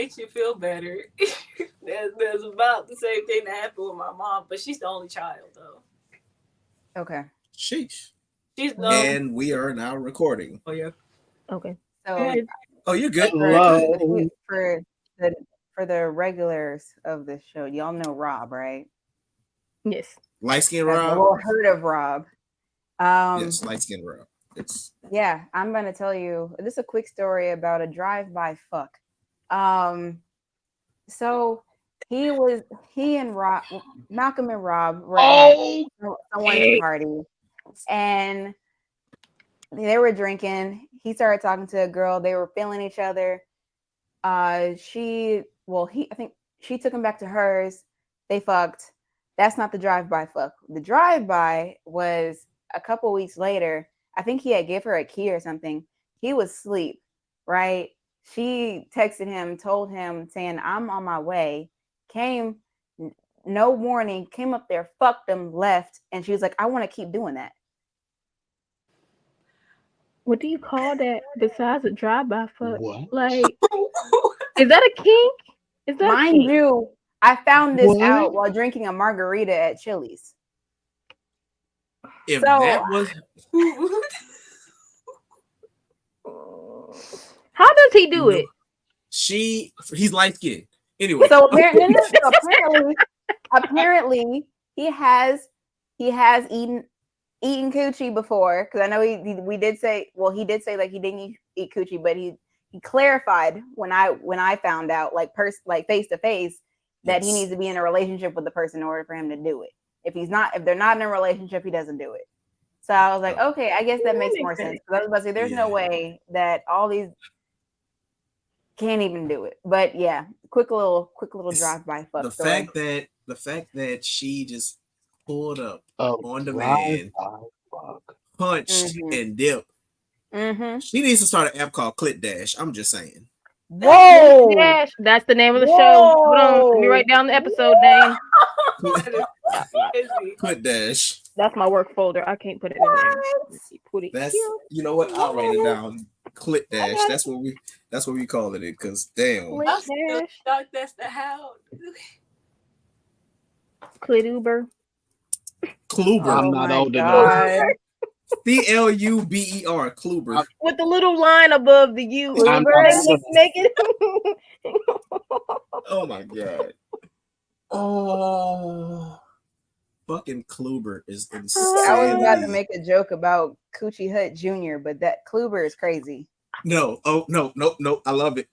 makes you feel better, there's about the same thing that happened with my mom, but she's the only child though. Okay. Sheesh. She's the And we are now recording. oh yeah. Okay. So Oh, you're good. Hello. for the regulars of this show, y'all know Rob, right? Yes. Light skin I've Rob. all heard of Rob. Yes, light skin Rob. It's Yeah, I'm gonna tell you. This is a quick story about a drive-by fuck. So he and Rob, Malcolm and Rob were at someone's party, and they were drinking. He started talking to a girl. They were feeling each other. I think she took him back to hers. They fucked. That's not the drive-by fuck. The drive-by was a couple weeks later. I think he had gave her a key or something. He was asleep, right? She texted him, told him, saying, I'm on my way. Came, no warning, came up there, fucked him, left. And she was like, I want to keep doing that. What do you call that besides a drive-by fuck? What? Like, is that a kink? Is that Mind you, I found this out while drinking a margarita at Chili's. if So- that was How does he do it? he's light skinned. Anyway. So apparently he has eaten coochie before, because I know he did say like he didn't eat coochie, but he clarified when I found out like face to face that he needs to be in a relationship with the person in order for him to do it. If they're not in a relationship, he doesn't do it. So I was like, okay, I guess that makes more sense. Because I was about to say, there's no way that all these can't even do it. But yeah, quick little drive-by fuck. the story. fact that she just pulled up Oh, on the man, fuck. punched and dipped. Mm-hmm. She needs to start an app called Clit Dash. I'm just saying. Whoa! Dash. That's the name of the show. Hold on. Let me write down the episode name. Clit Dash. That's my work folder. I can't put it in there. Put it That's here. you know what? I'll write it down. Clit Dash. That's what we call it. Because damn. Clit I'm still Dash. shocked that's the how. Clit Uber. Kluber. I'm not old enough. God. Cluber. Kluber. With the little line above the U. I'm Make it. Oh my god. Oh. Fucking Kluber is insane. I was about to make a joke about Coochie Hut Jr., but that Kluber is crazy. No. Oh no. I love it.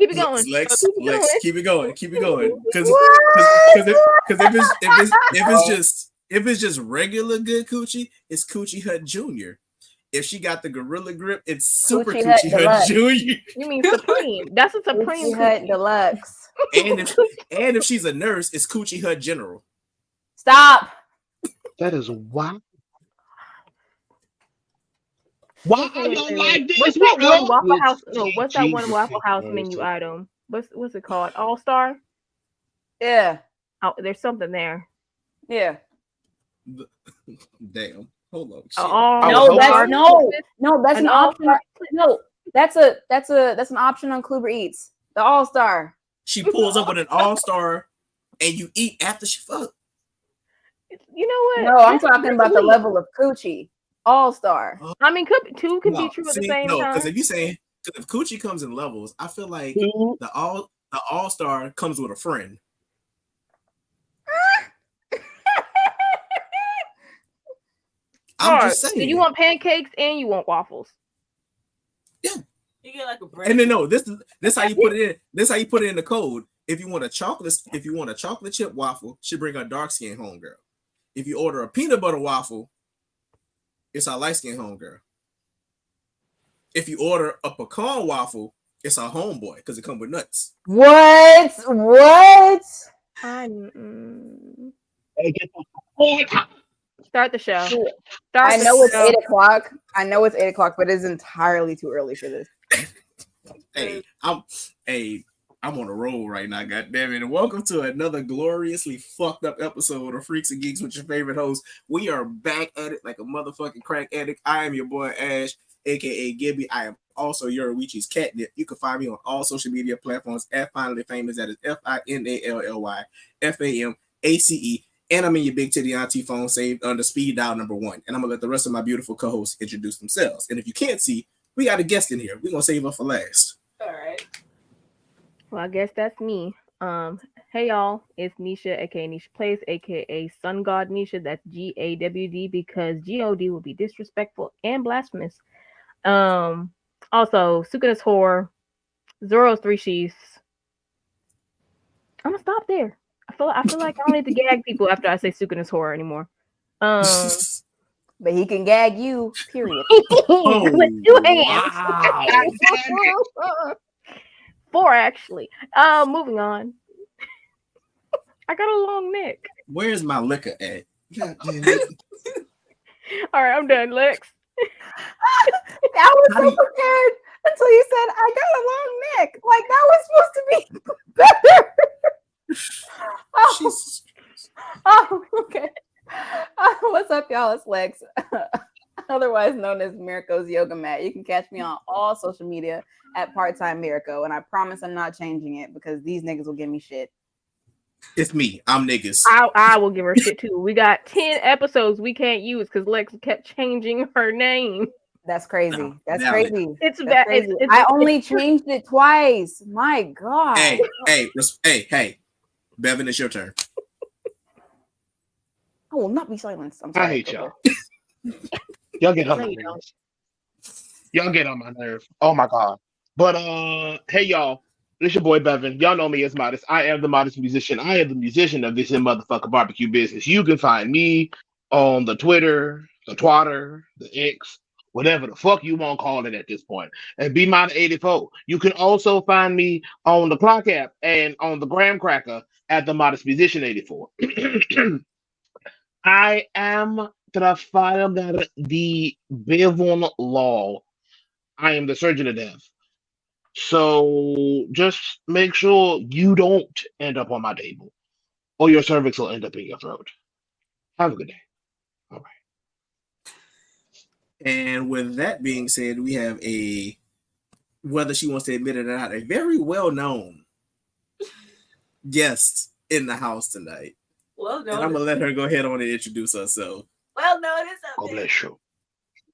Keep it going. Lex, keep it going. Because if it's just regular good coochie, it's Coochie Hut Jr. If she got the gorilla grip, it's Super Coochie Hut Jr. You mean Supreme? That's a Supreme Coochie Hut Deluxe. and if she's a nurse, it's Coochie Hut General. Stop. That is wild. Why I don't like this? What's that one Waffle With House? No, what's that one Jesus Waffle House Christ. menu item? What's it called? All Star? Yeah. Oh, there's something there. Yeah. Damn. Hold on. Shit. That's an option. No, that's an option on Kluber Eats. The All Star. She pulls up with an all-star and you eat after she fuck. You know what? No, I'm talking about the level of coochie. All Star. I mean, two can be true at the same time. because if coochie comes in levels, I feel like the all-star comes with a friend. I'm just saying. So you want pancakes and you want waffles. You get like a bread. And then this how you put it in. This how you put it in the code. If you want a chocolate chip waffle, she bring her dark skinned homegirl. If you order a peanut butter waffle, it's our light skinned homegirl. If you order a pecan waffle, it's our homeboy because it comes with nuts. What? Start the show. I know it's 8 o'clock. But it's entirely too early for this. I'm on a roll right now, goddammit. And welcome to another gloriously fucked up episode of Freecs N Geecs with your favorite host. We are back at it like a motherfucking crack addict. I am your boy Ash. aka Gibby. I am also Yoruichi's catnip. You can find me on all social media platforms at Finally Famous. That is FINALLYFAMACE. And I'm in your big titty auntie phone saved under speed dial number 1. And I'm gonna let the rest of my beautiful co-hosts introduce themselves. And if you can't see, we got a guest in here. We're gonna save her for last. All right. Well, I guess that's me. Hey y'all, it's Nisha, aka Nisha Plays, aka Sun God Nisha. That's GAWD because God will be disrespectful and blasphemous. Also, Sukuna's Whore, Zoro's Three Sheaths. I'm gonna stop there. I feel like I don't need to gag people after I say Sukuna's Whore anymore. But he can gag you, period. Oh, With 2 hands. wow. 4 actually. Moving on. I got a long neck. Where's my liquor at? God damn it. All right, I'm done. Lex. I was so prepared until you said I got a long neck. Like that was supposed to be better. Okay. What's up, y'all? It's Lex, otherwise known as Mirko's Yoga Mat. You can catch me on all social media at Part-Time Mirko, and I promise I'm not changing it because these niggas will give me shit. It's me. I'm niggas. I will give her shit too. We got 10 episodes we can't use because Lex kept changing her name. That's crazy. No, That's no. crazy. It's That's bad. crazy. I only changed it twice. My God. Hey. Bevan, it's your turn. I will not be silenced. I'm sorry. I hate y'all. Y'all get on my nerves. Y'all get on my nerves. Oh my God. But hey y'all, it's your boy Bevan. Y'all know me as Modest. I am the Modest Musician. I am the musician of this in motherfucker barbecue business. You can find me on the Twitter, the Twatter, the X, whatever the fuck you want to call it at this point. And be my 84. You can also find me on the Clock app and on the Graham Cracker at the Modest Musician 84. I am Trafalgar the Bevon Law. I am the surgeon of death. So just make sure you don't end up on my table, or your cervix will end up in your throat. Have a good day. All right. And with that being said, we have a, whether she wants to admit it or not, a very well-known guest in the house tonight. Well, And I'm gonna let her go ahead on and introduce herself. Well, notice up God there. bless you.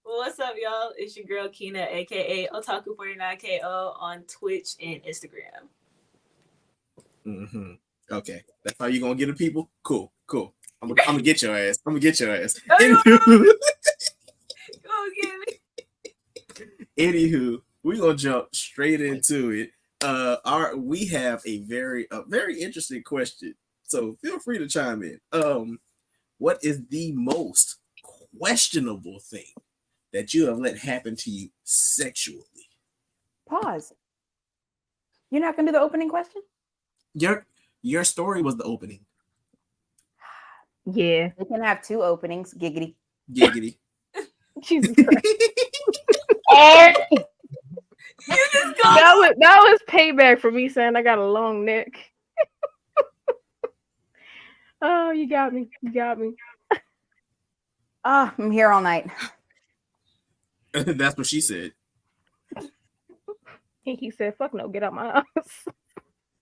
What's up, y'all? It's your girl Kina, aka Otaku49KO on Twitch and Instagram. Mm-hmm. Okay, that's how you gonna get the people. Cool. I'm gonna get your ass. Go get me. Anywho, we're gonna jump straight into it. We have a very interesting question. So feel free to chime in. What is the most questionable thing that you have let happen to you sexually? Pause. You're not gonna do the opening question? Your story was the opening. Yeah. We can have 2 openings. Giggity. Giggity. Jesus Christ. Oh! You just go. That was payback for me saying I got a long neck. Oh, you got me. I'm here all night. That's what she said. He said, "Fuck no, get out my house."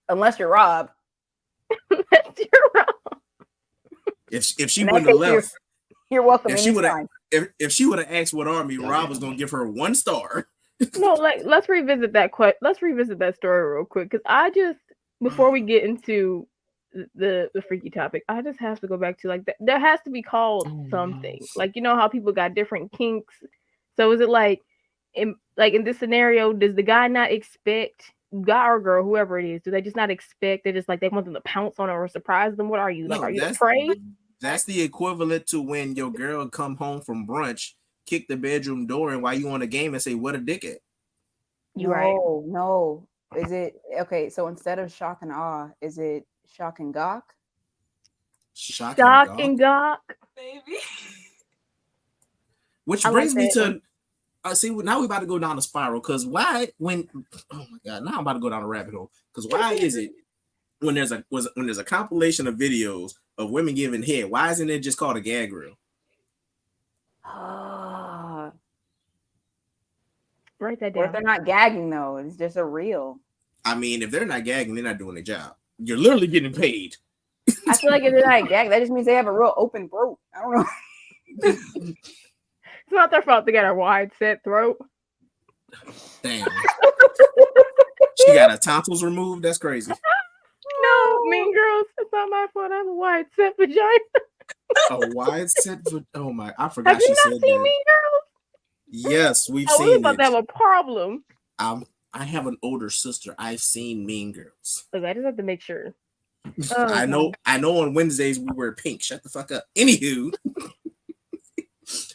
Unless you're Rob. You're wrong. If she In that wouldn't have case, left, You're welcome. if she would have anytime. if she would have asked what army, Rob was gonna give her 1 star. No, like let's revisit that story real quick because I just before we get into the freaky topic, I just have to go back to like there has to be called something. Like you know how people got different kinks. So is it like in this scenario, does the guy not expect guy or girl, whoever it is, do they just not expect? They're just like they want them to pounce on her or surprise them. What are you like? No, Are you afraid? That's the equivalent to when your girl come home from brunch, kick the bedroom door, and while you on the game and say, "What a dick at?" You right? No. Is it okay? So instead of shock and awe, is it shock and gawk? Shock and gawk. Baby. Which I brings like me that. to see now we're about to go down a spiral because now I'm about to go down a rabbit hole because why is it when there's a compilation of videos of women giving head, why isn't it just called a gag reel? Write that Or if down. they're not gagging though, it's just a reel. I mean, if they're not gagging, they're not doing their job. You're literally getting paid. I feel like if they're not gagging, that just means they have a real open throat. I don't know. It's not their fault they got a wide set throat. Damn. She got her tonsils removed. That's crazy. No, Mean Girls. It's not my fault. I have a wide set vagina. A wide set. Oh my! I forgot Have she you said not seen that. Mean Girls? Yes, we've I was seen about to have it. a problem. I have an older sister. I've seen Mean Girls. Look, I just have to make sure. I know. On Wednesdays we wear pink. Shut the fuck up. Anywho,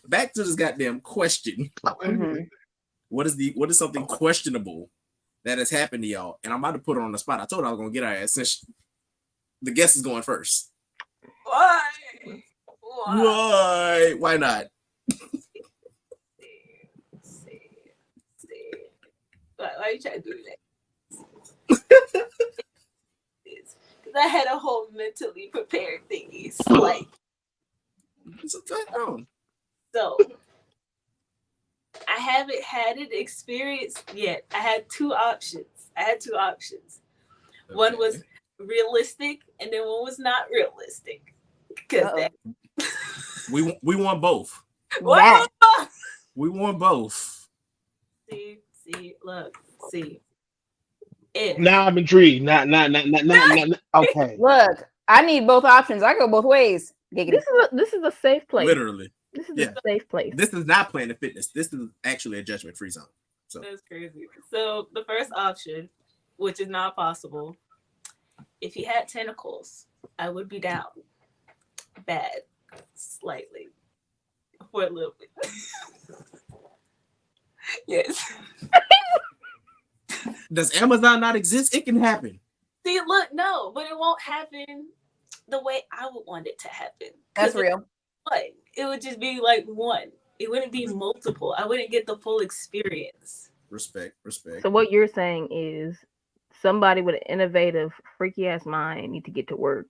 back to this goddamn question. Mhm. What is something questionable that has happened to y'all? And I'm about to put her on the spot. I told her I was gonna get her ass since the guest is going first. Why? Why not? Why you trying to do that? Because I had a whole mentally prepared thingies. Like, so I haven't had an experience yet. I had two options. One was realistic, and then one was not realistic. Because we want both. That. We want both. See. If Now I'm intrigued. Not. Okay. Look, I need both options. I go both ways. Giggity. This is a safe place. Literally. This is Yeah. a safe place. This is not Planet Fitness. This is actually a judgment-free zone. So That's crazy. So the first option, which is not possible, if he had tentacles, I would be down. Bad. Slightly. For a little bit. Yes. does Amazon not exist? It can happen. See, look, no, but it won't happen the way I would want it to happen. That's real. It would just be like one. It wouldn't be multiple. I wouldn't get the full experience. Respect. So what you're saying is somebody with an innovative, freaky ass mind need to get to work.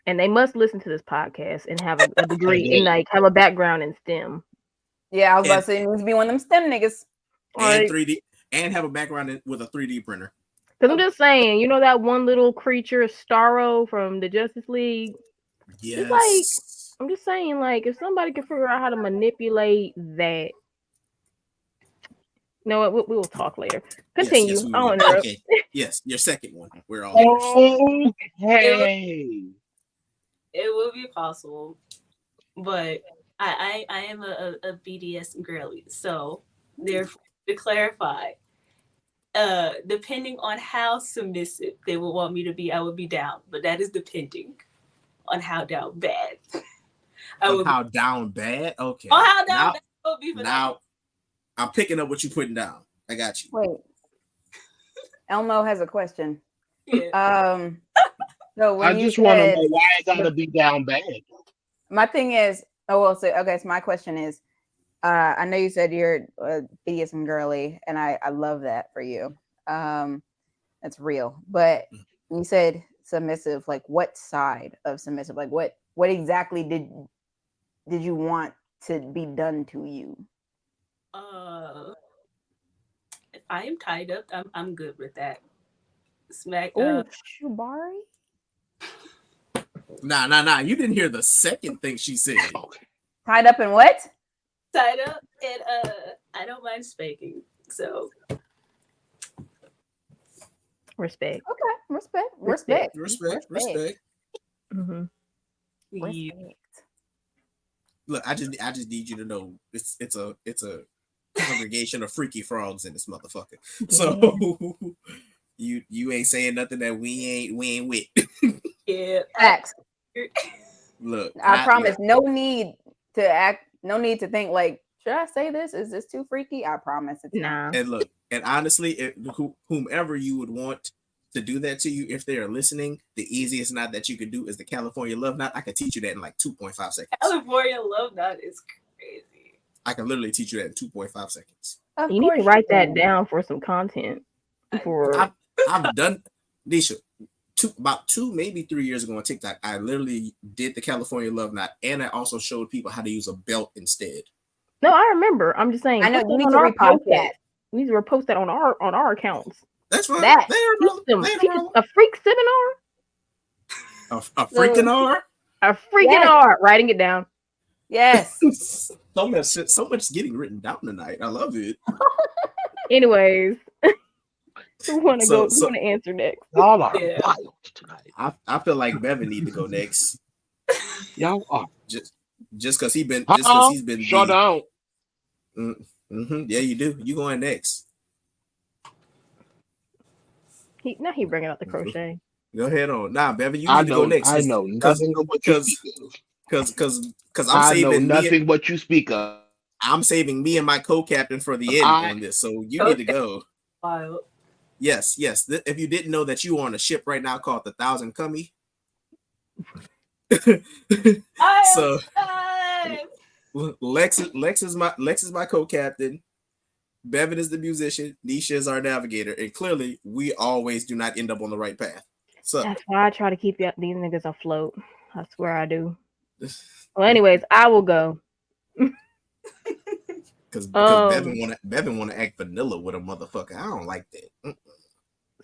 And they must listen to this podcast and have a degree and like have a background in STEM. Yeah, I was about to say it needs to be one of them STEM niggas. And 3D and have a background with a 3D printer. Because I'm just saying, you know that one little creature, Starro from the Justice League? Yes. It's I'm just saying, like, if somebody can figure out how to manipulate that. You know what? We'll talk later. Continue. Yes, we I will. don't know. Okay. Yes, your second one. We're all Okay. It would be possible, but I am a BDS girly, so therefore to clarify, depending on how submissive they would want me to be, I would be down, but that is depending on how down bad. How down bad? Okay. Oh, how down bad would be for now I'm picking up what you're putting down. I got you. Wait. Elmo has a question. Yeah. So when I you just want to said, know why it gotta be down bad. my thing is, so my question is, I know you said you're a BDSM girly, and I love that for you. That's real. But you said submissive, like what side of submissive? Like what exactly did you want to be done to you? If I am tied up, I'm good with that. Smack. Oh, Shubari. Nah. You didn't hear the second thing she said. Tied up in what? Tied up, and I don't mind spanking. So Respect. Okay, respect. Mm-hmm. Respect. Look, I just need you to know it's a congregation of freaky frogs in this motherfucker. So you ain't saying nothing that we ain't with. yeah. Facts. Look, I promise. No need to think like, should I say this? Is this too freaky? I promise it's not. Nah. And look, and honestly, whomever you would want to do that to you, if they are listening, the easiest knot that you could do is the California Love Knot. I can teach you that in like 2.5 seconds. California Love Knot is crazy. I can literally teach you that in 2.5 seconds. You need to write that down for some content. I've done Nisha about 2, maybe 3 years ago on TikTok. I literally did the California Love Knot, and I also showed people how to use a belt instead. No, I remember. I'm just saying. I know put you that need on to our repost podcast. that. We need to repost that on our accounts. That's right. That. They ain't Teach wrong. them. They ain't Teach wrong. a freak seminar. A freaking R. A freaking Yes. R. Writing it down. Yes. So much is getting written down tonight. I love it. Anyways, who want to So- go? Who want to answer next? Y'all are Yeah. wild tonight. I feel like Bevan need to go next. Y'all are. Just because he's been Shut down. Yeah, you do. You going next. Now he bringing out the crochet. Go ahead on. Nah, Bevan, you I need to go know. next. I know nothing of what you speak of. Because I'm I know saving nothing what you speak of. I'm saving me and my co-captain for the end on this. So you need to go. Wild. Yes. If you didn't know that you are on a ship right now called the Thousand Cummy. So Lex is my co-captain. Bevan is the musician. Nisha is our navigator, and clearly we always do not end up on the right path. So That's why I try to keep these niggas afloat. I swear I do. Well, anyways, I will go. because Bevan want to act vanilla with a motherfucker. I don't like that.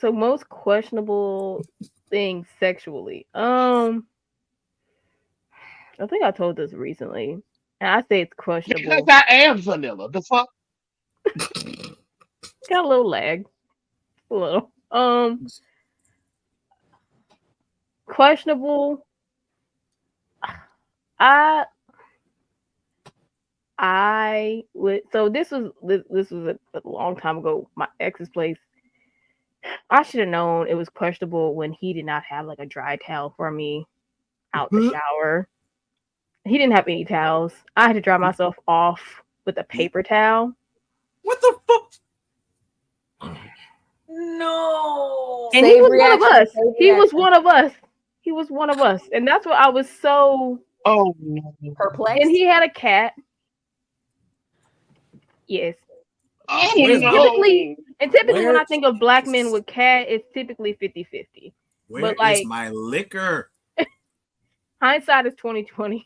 So most questionable thing sexually. I think I told this recently, and I say it's questionable. Because I am vanilla. The fuck? Got a little lag. A little. Questionable. I would. So this was a long time ago. My ex's place. I should have known it was questionable when he did not have like a dry towel for me out the shower. He didn't have any towels. I had to dry myself off with a paper towel. What the fuck? No. And he was one of us. He was one of us. He was one of us. And that's what I was so perplexed. And he had a cat. Yes. Oh, Typically Where- when I think of black men with cat, it's typically 50-50. Where But, is my liquor? Hindsight is 20/20.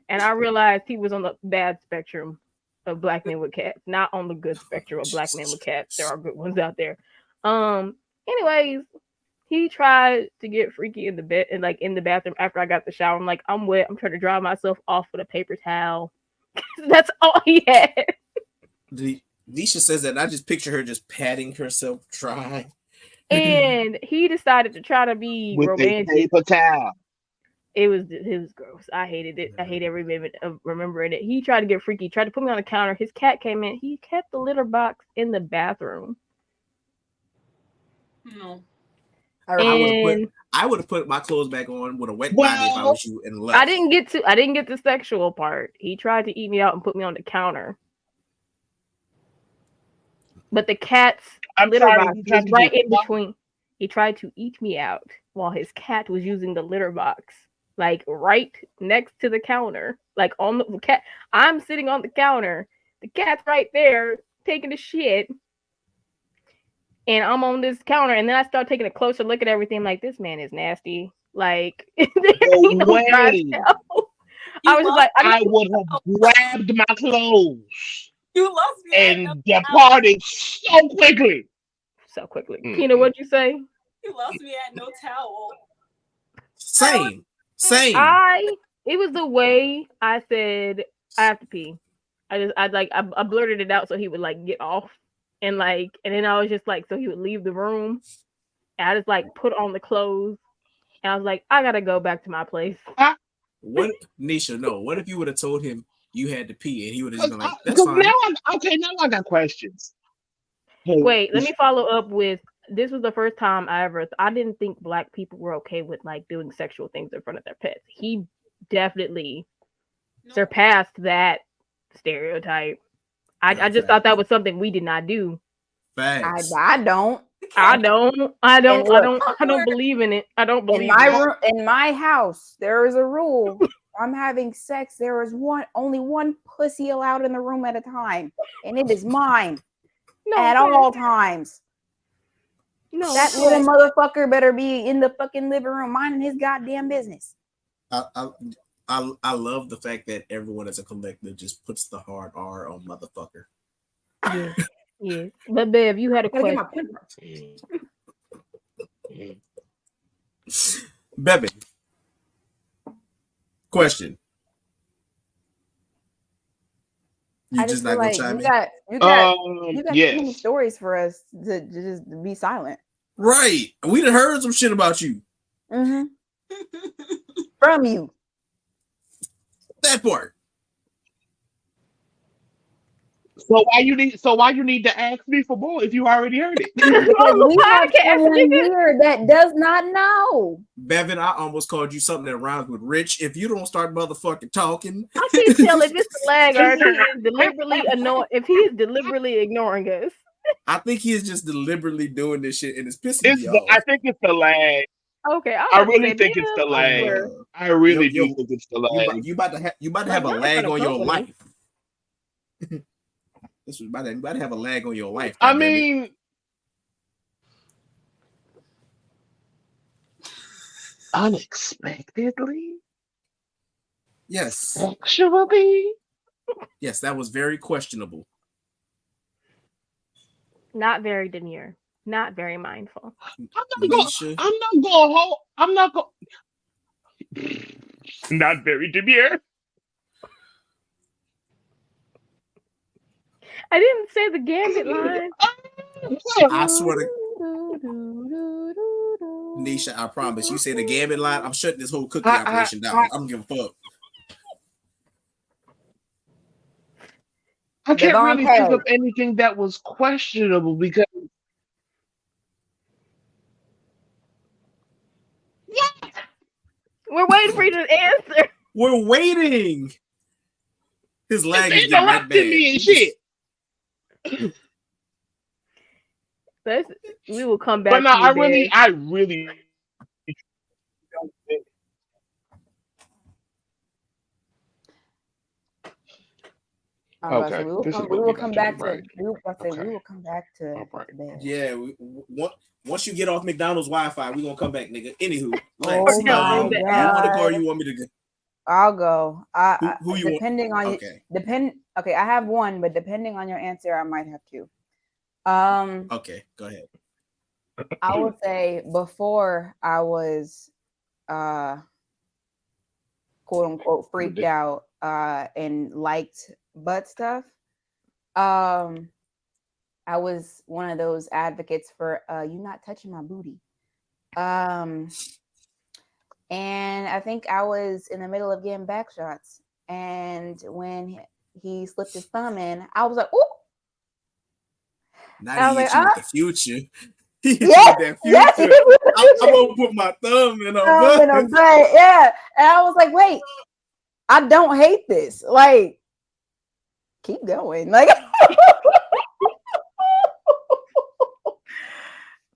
And I realized he was on the bad spectrum of black men with cats, not on the good spectrum of black men with cats. There are good ones out there. Anyways, he tried to get freaky in the bed and like in the bathroom after I got the shower. I'm like, I'm wet. I'm trying to dry myself off with a paper towel. That's all he had. Nisha says that, and I just picture her just patting herself dry. And he decided to try to be with romantic. a paper towel. It was gross. I hated it. I hate every minute of remembering it. He tried to get freaky, tried to put me on the counter. His cat came in. He kept the litter box in the bathroom. No. I would have put my clothes back on with a wet body if I was you and left. I didn't get the sexual part. He tried to eat me out and put me on the counter. But the cat's litter box was right in between. He tried to eat me out while his cat was using the litter box, like right next to the counter, like on the cat. I'm sitting on the counter. The cat's right there taking a shit. And I'm on this counter, and then I start taking a closer look at everything. I'm like, this man is nasty. Like, No way. I was just like, I would have grabbed my clothes. You lost me and departed so quickly. So quickly. Kina, what'd you say? You lost me at no towel. Same. It was the way I said I have to pee. I blurted it out so he would like get off. And then I was just like, so he would leave the room. And I just like put on the clothes. And I was like, I gotta go back to my place. What, Nisha? No. What if you would have told him you had to pee and he would have been like, "That's fine." Now I got questions. Wait, let me follow up with. This was the first time I didn't think black people were okay with like doing sexual things in front of their pets. He definitely surpassed that stereotype. I just thought that was something we did not do. Facts. I don't believe in it. I don't believe in my room. In my house, there is a rule. I'm having sex. There is only one pussy allowed in the room at a time, and it is mine at all times. No, that little motherfucker better be in the fucking living room minding his goddamn business. I love the fact that everyone as a collective just puts the hard R on motherfucker. Yes, yes. But Bev, you had a Gotta get my question. pen. Bevan, question. You I just just not feel gonna like chime in? you got too many Yes. stories for us to just be silent. Right. We done heard some shit about you. Mm-hmm. From you. That part. So why you need to ask me for more if you already heard it? This is Because on the we have podcast, someone nigga. here that does not know. Bevan, I almost called you something that rhymes with rich. If you don't start motherfucking talking. I can't tell if it's the lag or if he is deliberately annoying. If he is deliberately ignoring us. I think he is just deliberately doing this shit and it's pissing me I off. think it's the lag. Okay, I was I about to really say, think it's the damn, I lag. swear. I really Yo, do think it's the lag. you about to Like, have a y'all lag trying to on your cover me. life. This was you about to have a lag on your life. I goddammit. mean, unexpectedly, Yes. sexually. Yes, that was very questionable. Not very demure. Not very mindful. Nisha. I'm not going hold. I'm not going. Not very demure. I didn't say the gambit line. I swear to Nisha, I promise. You say the gambit line, I'm shutting this whole cookie operation down. I don't give a fuck. I can't Devon really think Pay. of anything that was questionable because We're waiting for you to answer. We're waiting. His lag is it's getting that interrupting bad. me and shit. We will come back But no, to you, I really don't think. Okay, this is we what will we come got back to do, to right? we will, I say, we Okay. will come back to All right. bed. Yeah, once you get off McDonald's Wi-Fi, we're gonna come back, nigga. Anywho, Oh Lex, my you want to go or God. you want me to go? I'll go. Who you want? Depending on Okay. Okay, I have one, but depending on your answer, I might have two. Okay, go ahead. I would say before I was quote unquote freaked out and liked butt stuff. I was one of those advocates for you not touching my booty. And I think I was in the middle of getting back shots. And when he slipped his thumb in, I was like, ooh. Now I he was hit like, you with the future. He hit you yes, with that yes, future. I'm gonna put my thumb in her butt. yeah. And I was like, wait, I don't hate this. Like, keep going. Like,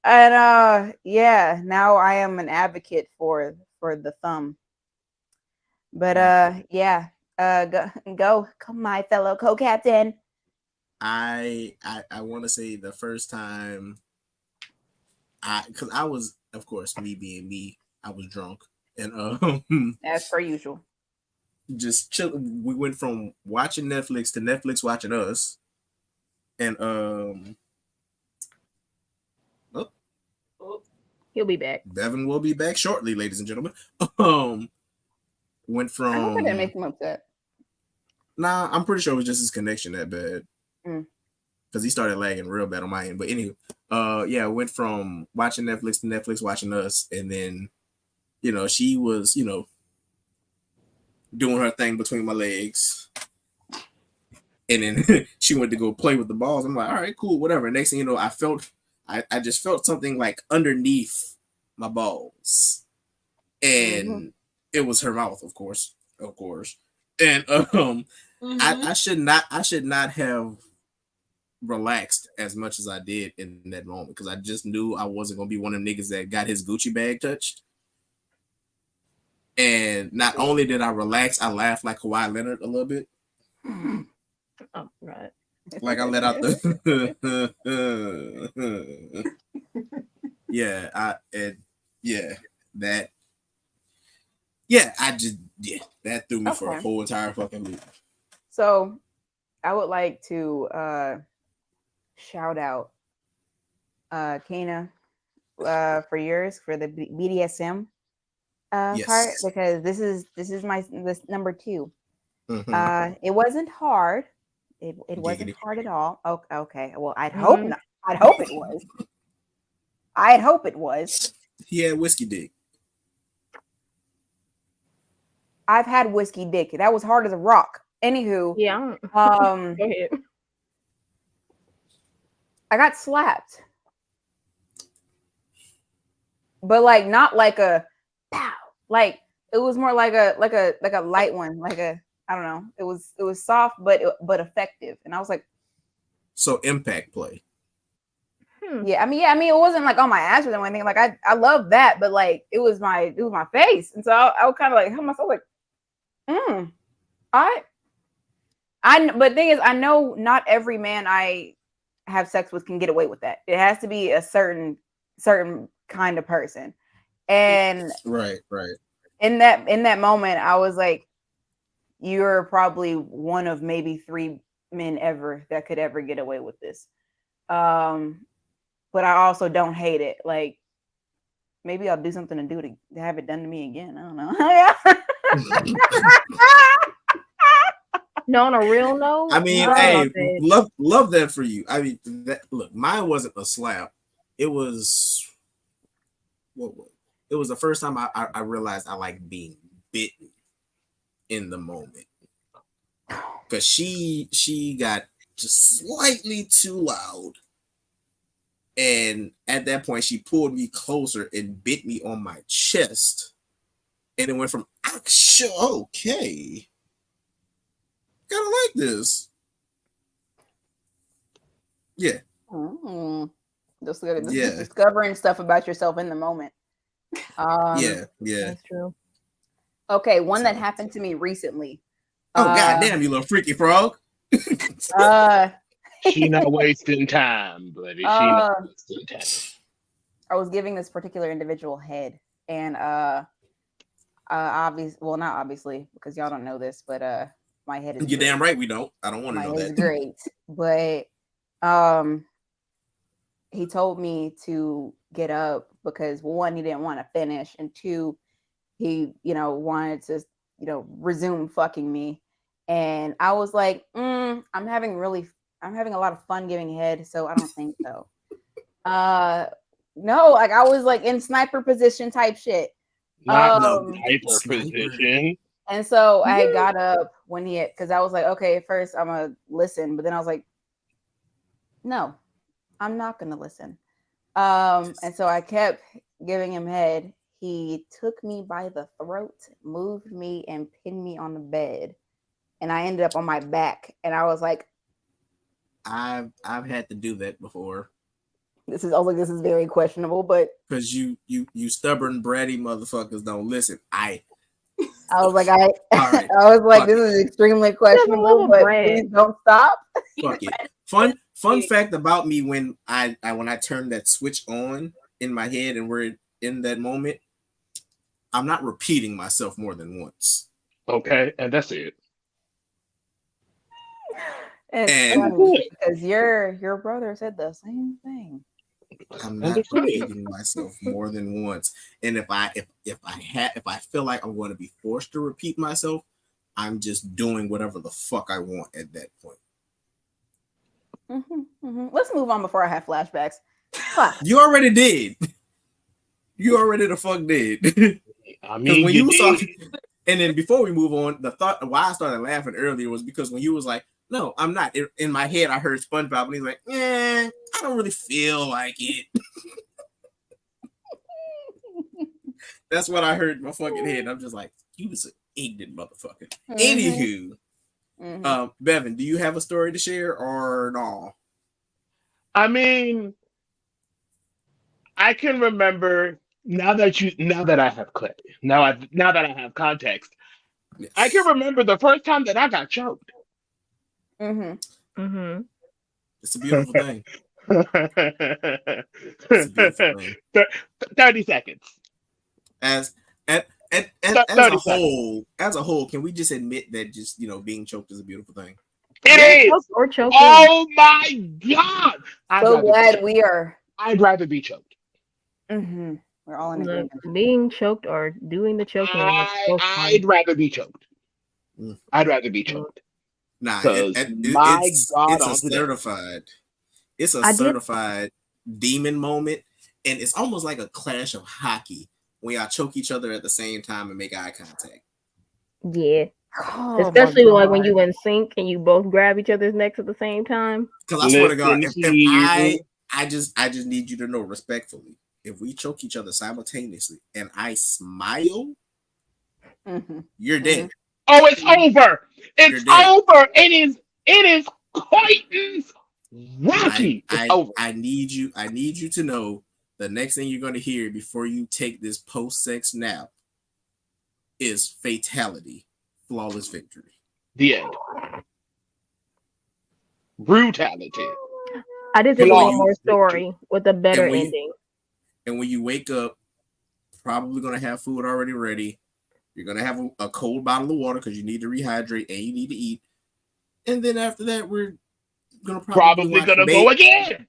and yeah, now I am an advocate for the thumb. But yeah, go, come my fellow co-captain. I want to say the first time because I was, of course, me being me, I was drunk and As per usual. just chill. We went from watching Netflix to Netflix watching us, and He'll be back. Bevan will be back shortly, ladies and gentlemen. Went from I hope I didn't make him upset. Nah, I'm pretty sure it was just his connection that bad. Mm. Because he started lagging real bad on my end. But anywho, yeah, went from watching Netflix to Netflix watching us, and then, she was, doing her thing between my legs. And then she went to go play with the balls. I'm like, all right, cool, whatever. Next thing you know, I just felt something like underneath my balls. And it was her mouth, of course. And I should not have relaxed as much as I did in that moment because I just knew I wasn't gonna be one of them niggas that got his Gucci bag touched. And not only did I relax, I laughed like Kawhi Leonard a little bit. Oh, right. Like I let out the that Yeah, that threw me for a Okay. whole entire fucking loop. So I would like to shout out Kana for yours for the BDSM part, Yes. because this is this number 2. Mhm. It wasn't hard. It wasn't Giggity. hard at all. Okay. Well, I'd hope Mm. not. I'd hope it was. I'd hope it was. He had whiskey dick. I've had whiskey dick. That was hard as a rock. Anywho, Yeah. um, Go ahead. I got slapped, but like not like a pow. Like it was more like a light one. Like a, I don't know. It was soft but effective, and I was like, So impact play. yeah. I mean, it wasn't like on my ass or anything. Like I love that, but like it was my face, and so I was kind of like, myself like, but the thing is, I know not every man I have sex with can get away with that. It has to be a certain kind of person. And Right. in that moment, I was like, you're probably one of maybe 3 men ever that could ever get away with this. But I also don't hate it. Like, maybe I'll do something to have it done to me again. I don't know. No, on a real note. I mean, hey, love that for you. I mean, look, mine wasn't a slap. It was it was the first time I realized I like being bitten in the moment, because she got just slightly too loud, and at that point she pulled me closer and bit me on my chest, and it went from action, okay, kind of like this, yeah. Just discovering stuff about yourself in the moment. Yeah. That's true. Okay, one that happened to me recently. Oh, goddamn, you little freaky frog. She not wasting time, buddy. She not wasting time. I was giving this particular individual head, and not obviously, because y'all don't know this, but my head is You're great. damn right we don't. I don't want to know My head that. is great, but he told me to get up because 1, he didn't want to finish, and 2, he wanted to resume fucking me, and I was like, I'm having a lot of fun giving head, so I don't think so. No, like I was like in sniper position type shit. Not sniper position. And so I got up when because I was like, okay, first I'm gonna listen, but then I was like, no, I'm not gonna listen. And so I kept giving him head. He took me by the throat, moved me, and pinned me on the bed, and I ended up on my back. And I was like, I've had to do that before. This is very questionable, but because you stubborn bratty motherfuckers don't listen. I was like, all right. I was like, this is extremely questionable, but please don't stop. Fuck it. Fun fact about me: when I turned that switch on in my head and we're in that moment, I'm not repeating myself more than once. Okay, and that's it. It's funny because your brother said the same thing. I'm not repeating myself more than once, and if I feel like I'm going to be forced to repeat myself, I'm just doing whatever the fuck I want at that point. Let's move on before I have flashbacks. You already did. You already the fuck did. I mean, when you was talking, and then before we move on, the thought why I started laughing earlier was because when you was like, "No, I'm not." In my head, I heard SpongeBob, and he's like, I don't really feel like it. That's what I heard in my fucking head. I'm just like, you was an ignorant motherfucker. Anywho, Bevan, do you have a story to share or no? I mean, I can remember now that I have clip. Now that I have context, yes. I can remember the first time that I got choked. It's a beautiful thing. It's a beautiful thing. 30 seconds. As as 30 as a whole, can we just admit that just being choked is a beautiful thing? It is. Or choking. Oh my God! So glad we are. I'd rather be choked. Mm-hmm. We're all in Look, agreement. being choked or doing the choking is so fun. I'd rather be choked. I'd rather be choked. Nah, my God, it's a certified. It's a certified demon moment, and it's almost like a clash of hockey when y'all choke each other at the same time and make eye contact. Yeah. Oh, especially like when you in sync and you both grab each other's necks at the same time. Because I swear to God, if I just need you to know respectfully, if we choke each other simultaneously and I smile, you're dead. Oh, it's over. It's over. It is quite rocky. It's over. I need you to know the next thing you're gonna hear before you take this post-sex nap is fatality. Flawless victory. The end. Brutality. I did think of one more story with a better ending. And when you wake up, probably going to have food already ready. You're going to have a cold bottle of water because you need to rehydrate and you need to eat. And then after that, we're going to probably go again.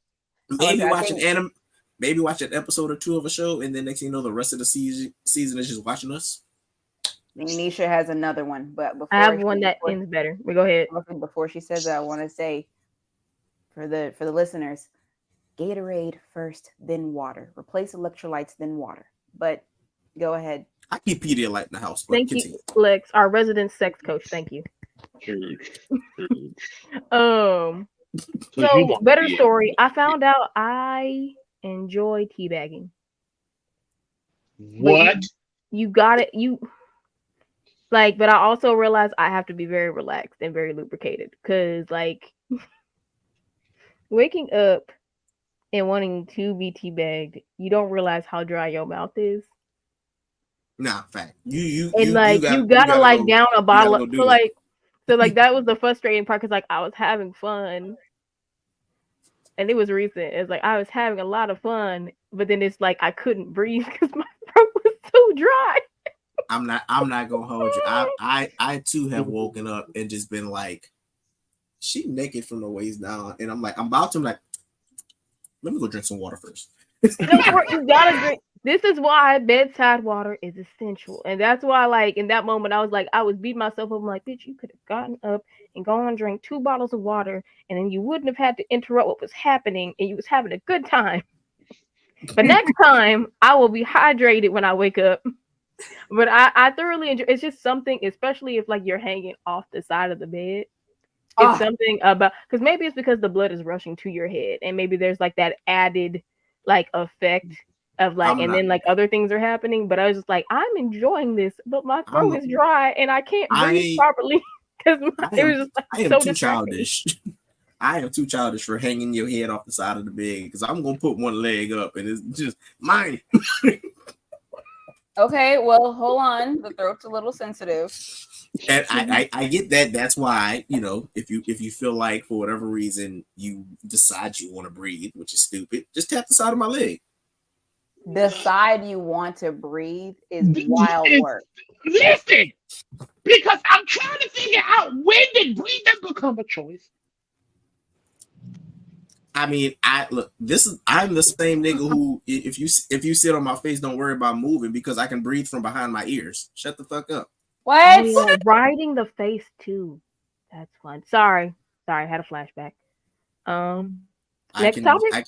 Maybe watch an episode or two of a show. And then next thing you know, the rest of the season is just watching us. Nisha has another one, but before I have one that ends better. We go ahead. Before she says that, I want to say for the listeners, Gatorade first, then water. Replace electrolytes, then water. But go ahead. I keep Pedialyte in the house. Thank you, Lex, our resident sex coach. Thank you. So better story. I found out I enjoy teabagging. What? You got it. But I also realized I have to be very relaxed and very lubricated because, waking up and wanting to be teabagged, you don't realize how dry your mouth is. Nah, fact. You gotta down a bottle of so that was the frustrating part because I was having fun. And it was recent. It's I was having a lot of fun, but then it's I couldn't breathe because my throat was so dry. I'm not gonna hold you. I too have woken up and just been she naked from the waist down, and I'm about to let me go drink some water first. You gotta drink. This is why bedside water is essential, and that's why in that moment I was beating myself up. I'm bitch, you could have gotten up and gone and drank 2 bottles of water, and then you wouldn't have had to interrupt what was happening, and you was having a good time. But next time I will be hydrated when I wake up. But I thoroughly enjoy. It's just something, especially if you're hanging off the side of the bed. It's something about because maybe it's because the blood is rushing to your head, and maybe there's that added effect of and then other things are happening. But I was just I'm enjoying this, but my throat is dry and I can't breathe properly because it was just I am too childish. I am too childish for hanging your head off the side of the bed because I'm gonna put one leg up and it's just mine. Okay, well, hold on. The throat's a little sensitive. And I get that. That's why, if you feel like for whatever reason you decide you want to breathe, which is stupid, just tap the side of my leg. The side you want to breathe is wild work. Listen, because I'm trying to figure out when did breathing become a choice? I mean, I'm the same nigga who if you sit on my face, don't worry about moving because I can breathe from behind my ears. Shut the fuck up. What? Oh, riding the face too. That's fun. Sorry, I had a flashback. Next topic.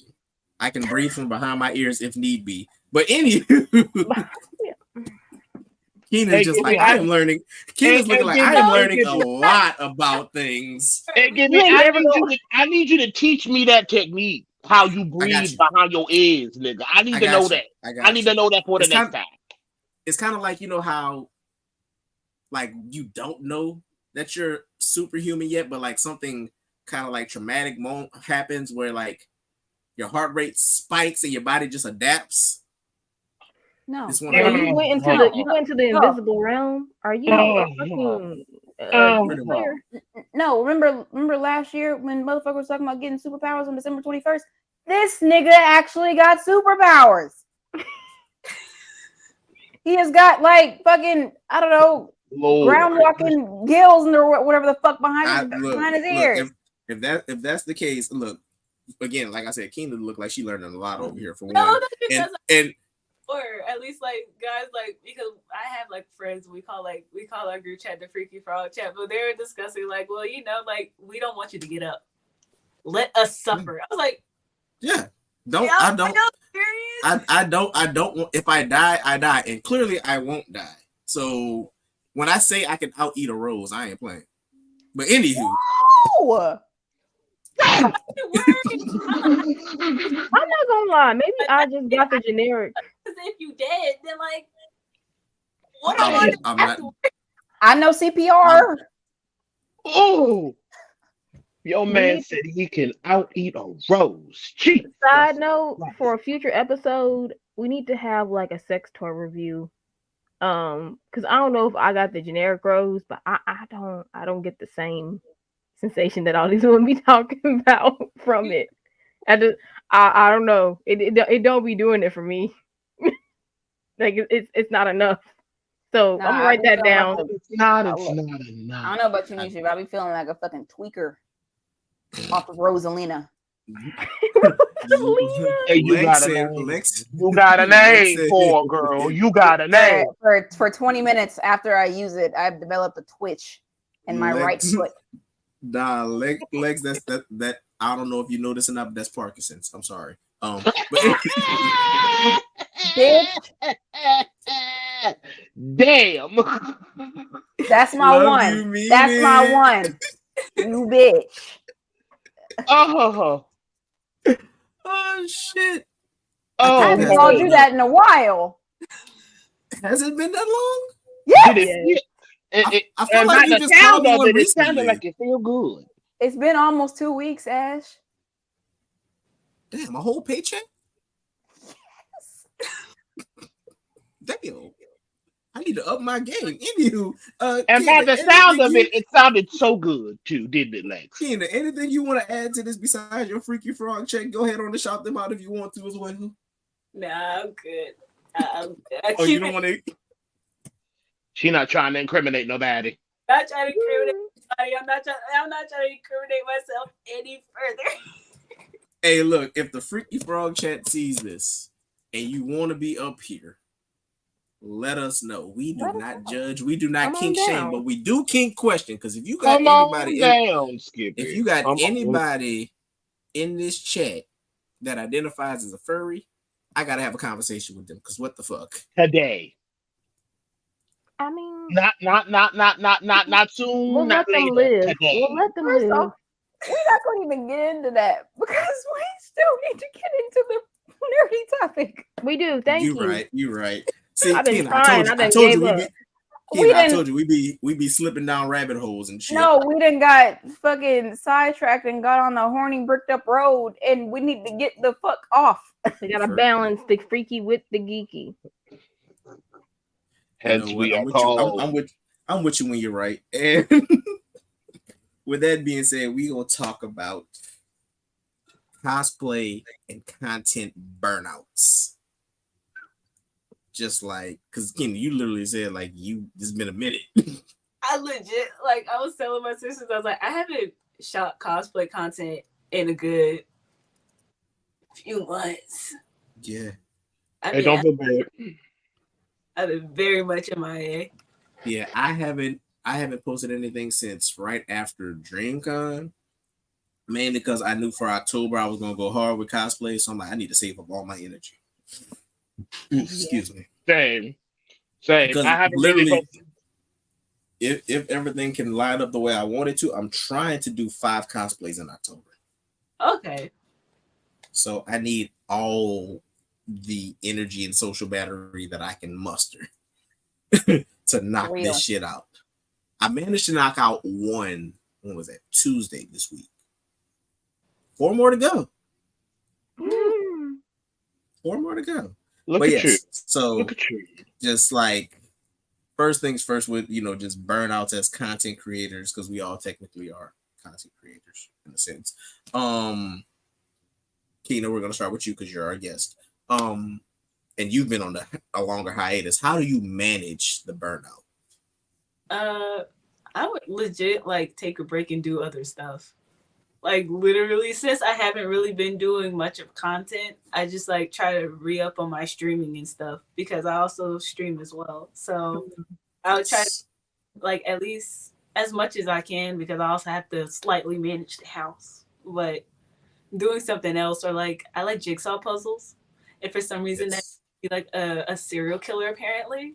I can breathe from behind my ears if need be. But anywho, Keenan's just I am learning. Keenan's looking I am learning a lot about things. I need you to teach me that technique. How you breathe behind your ears, nigga. I need to know that. I need to know that for the next time. It's kind of how you don't know that you're superhuman yet, but something kind of traumatic moment happens where your heart rate spikes and your body just adapts. No, you went into the invisible realm. Are you No, remember last year when motherfuckers was talking about getting superpowers on December 21st? This nigga actually got superpowers. He has got like fucking, I don't know, Lord. ground walking gills or whatever the fuck behind his ears. If that's the case, look, again, like I said, Keenan looked like she learning a lot over here for No, one. that's because And or at least like guys like because I have like friends we call our group chat the Freaky Frog chat, but they're discussing like, well, like we don't want you to get up. Let us suffer. I was like, yeah, I don't want, if I die, I die. And clearly I won't die. So when I say I can out eat a rose, I ain't playing. But anywho. Oh! I'm not gonna lie. Maybe I just got the generic. Because if you dead, then like, what am I? I'm not. I know CPR. Oh, your man said he can out eat a rose. Jeez. Side note, for a future episode, we need to have like a sex toy review. Because I don't know if I got the generic rose, but I don't get the same sensation that all these women be talking about from it. I don't know. It don't be doing it for me. Like it's not enough. So I'm gonna write that down. It's not enough. I don't know about you, Nisha, but I be feeling like a fucking tweaker off of Rosalina. Hey, you got a name for girl. You got a name. For 20 minutes after I use it, I've developed a twitch in my right foot. Nah, Lex, that I don't know if you know this or not, but that's Parkinson's. I'm sorry. But damn. That's my one. That's my one. You bitch. Oh shit. Oh, I haven't called you that in a while. Has it been that long? Yes. I feel like you just called me one it sounded recently. like it feel good. It's been almost 2 weeks, Ash. Damn, a whole paycheck? Yes. Damn. I need to up my game. Anywho, and by the sound of it, it sounded so good too, didn't it, Lex? Tina, anything you want to add to this besides your Freaky Frog check? Go ahead on to shout them out if you want to as well. Nah, I'm good. I'm good. Oh, you don't want to? She not trying to incriminate nobody. Not trying to incriminate anybody. I'm not trying to incriminate myself any further. Hey, look, if the Freaky Frog chat sees this and you want to be up here, let us know. We do not judge. We do not kink shame, but we do kink question. Because if you got if you got anybody in this chat that identifies as a furry, I gotta have a conversation with them. Because what the fuck? Today. I mean, not soon. We'll let them live. Today. We'll let them live. We're not going to even get into that because we still need to get into the nerdy topic. We do. Thank you. You're right. See, I've been trying. I told you we be slipping down rabbit holes and shit. No, we done got fucking sidetracked and got on the horny bricked up road, and we need to get the fuck off. We gotta balance the freaky with the geeky. Hence, I'm with you when you're right. And with that being said, we gonna talk about cosplay and content burnouts. Just like, because Kenny, you literally said like it's been a minute. I legit I was telling my sisters, I was like, I haven't shot cosplay content in a good few months. Yeah. Hey, don't feel bad. I've been very much MIA. Yeah, I haven't posted anything since right after DreamCon. Mainly because I knew for October I was gonna go hard with cosplay, so I'm like, I need to save up all my energy. Excuse me. Same. Because I haven't literally, if everything can line up the way I want it to, I'm trying to do 5 cosplays in October. Okay. So I need all the energy and social battery that I can muster to knock this shit out. I managed to knock out one. When was that? Tuesday this week. 4 more to go. 4 more to go. Look at you. So just like first things first with just burnouts as content creators, because we all technically are content creators in a sense. Keena, we're gonna start with you because you're our guest. and you've been on a longer hiatus, how do you manage the burnout? I would legit like take a break and do other stuff. Like literally, since I haven't really been doing much of content, I just like try to re-up on my streaming and stuff because I also stream as well. So I would try to like at least as much as I can because I also have to slightly manage the house. But doing something else or like I like jigsaw puzzles. And for some reason that like a serial killer apparently.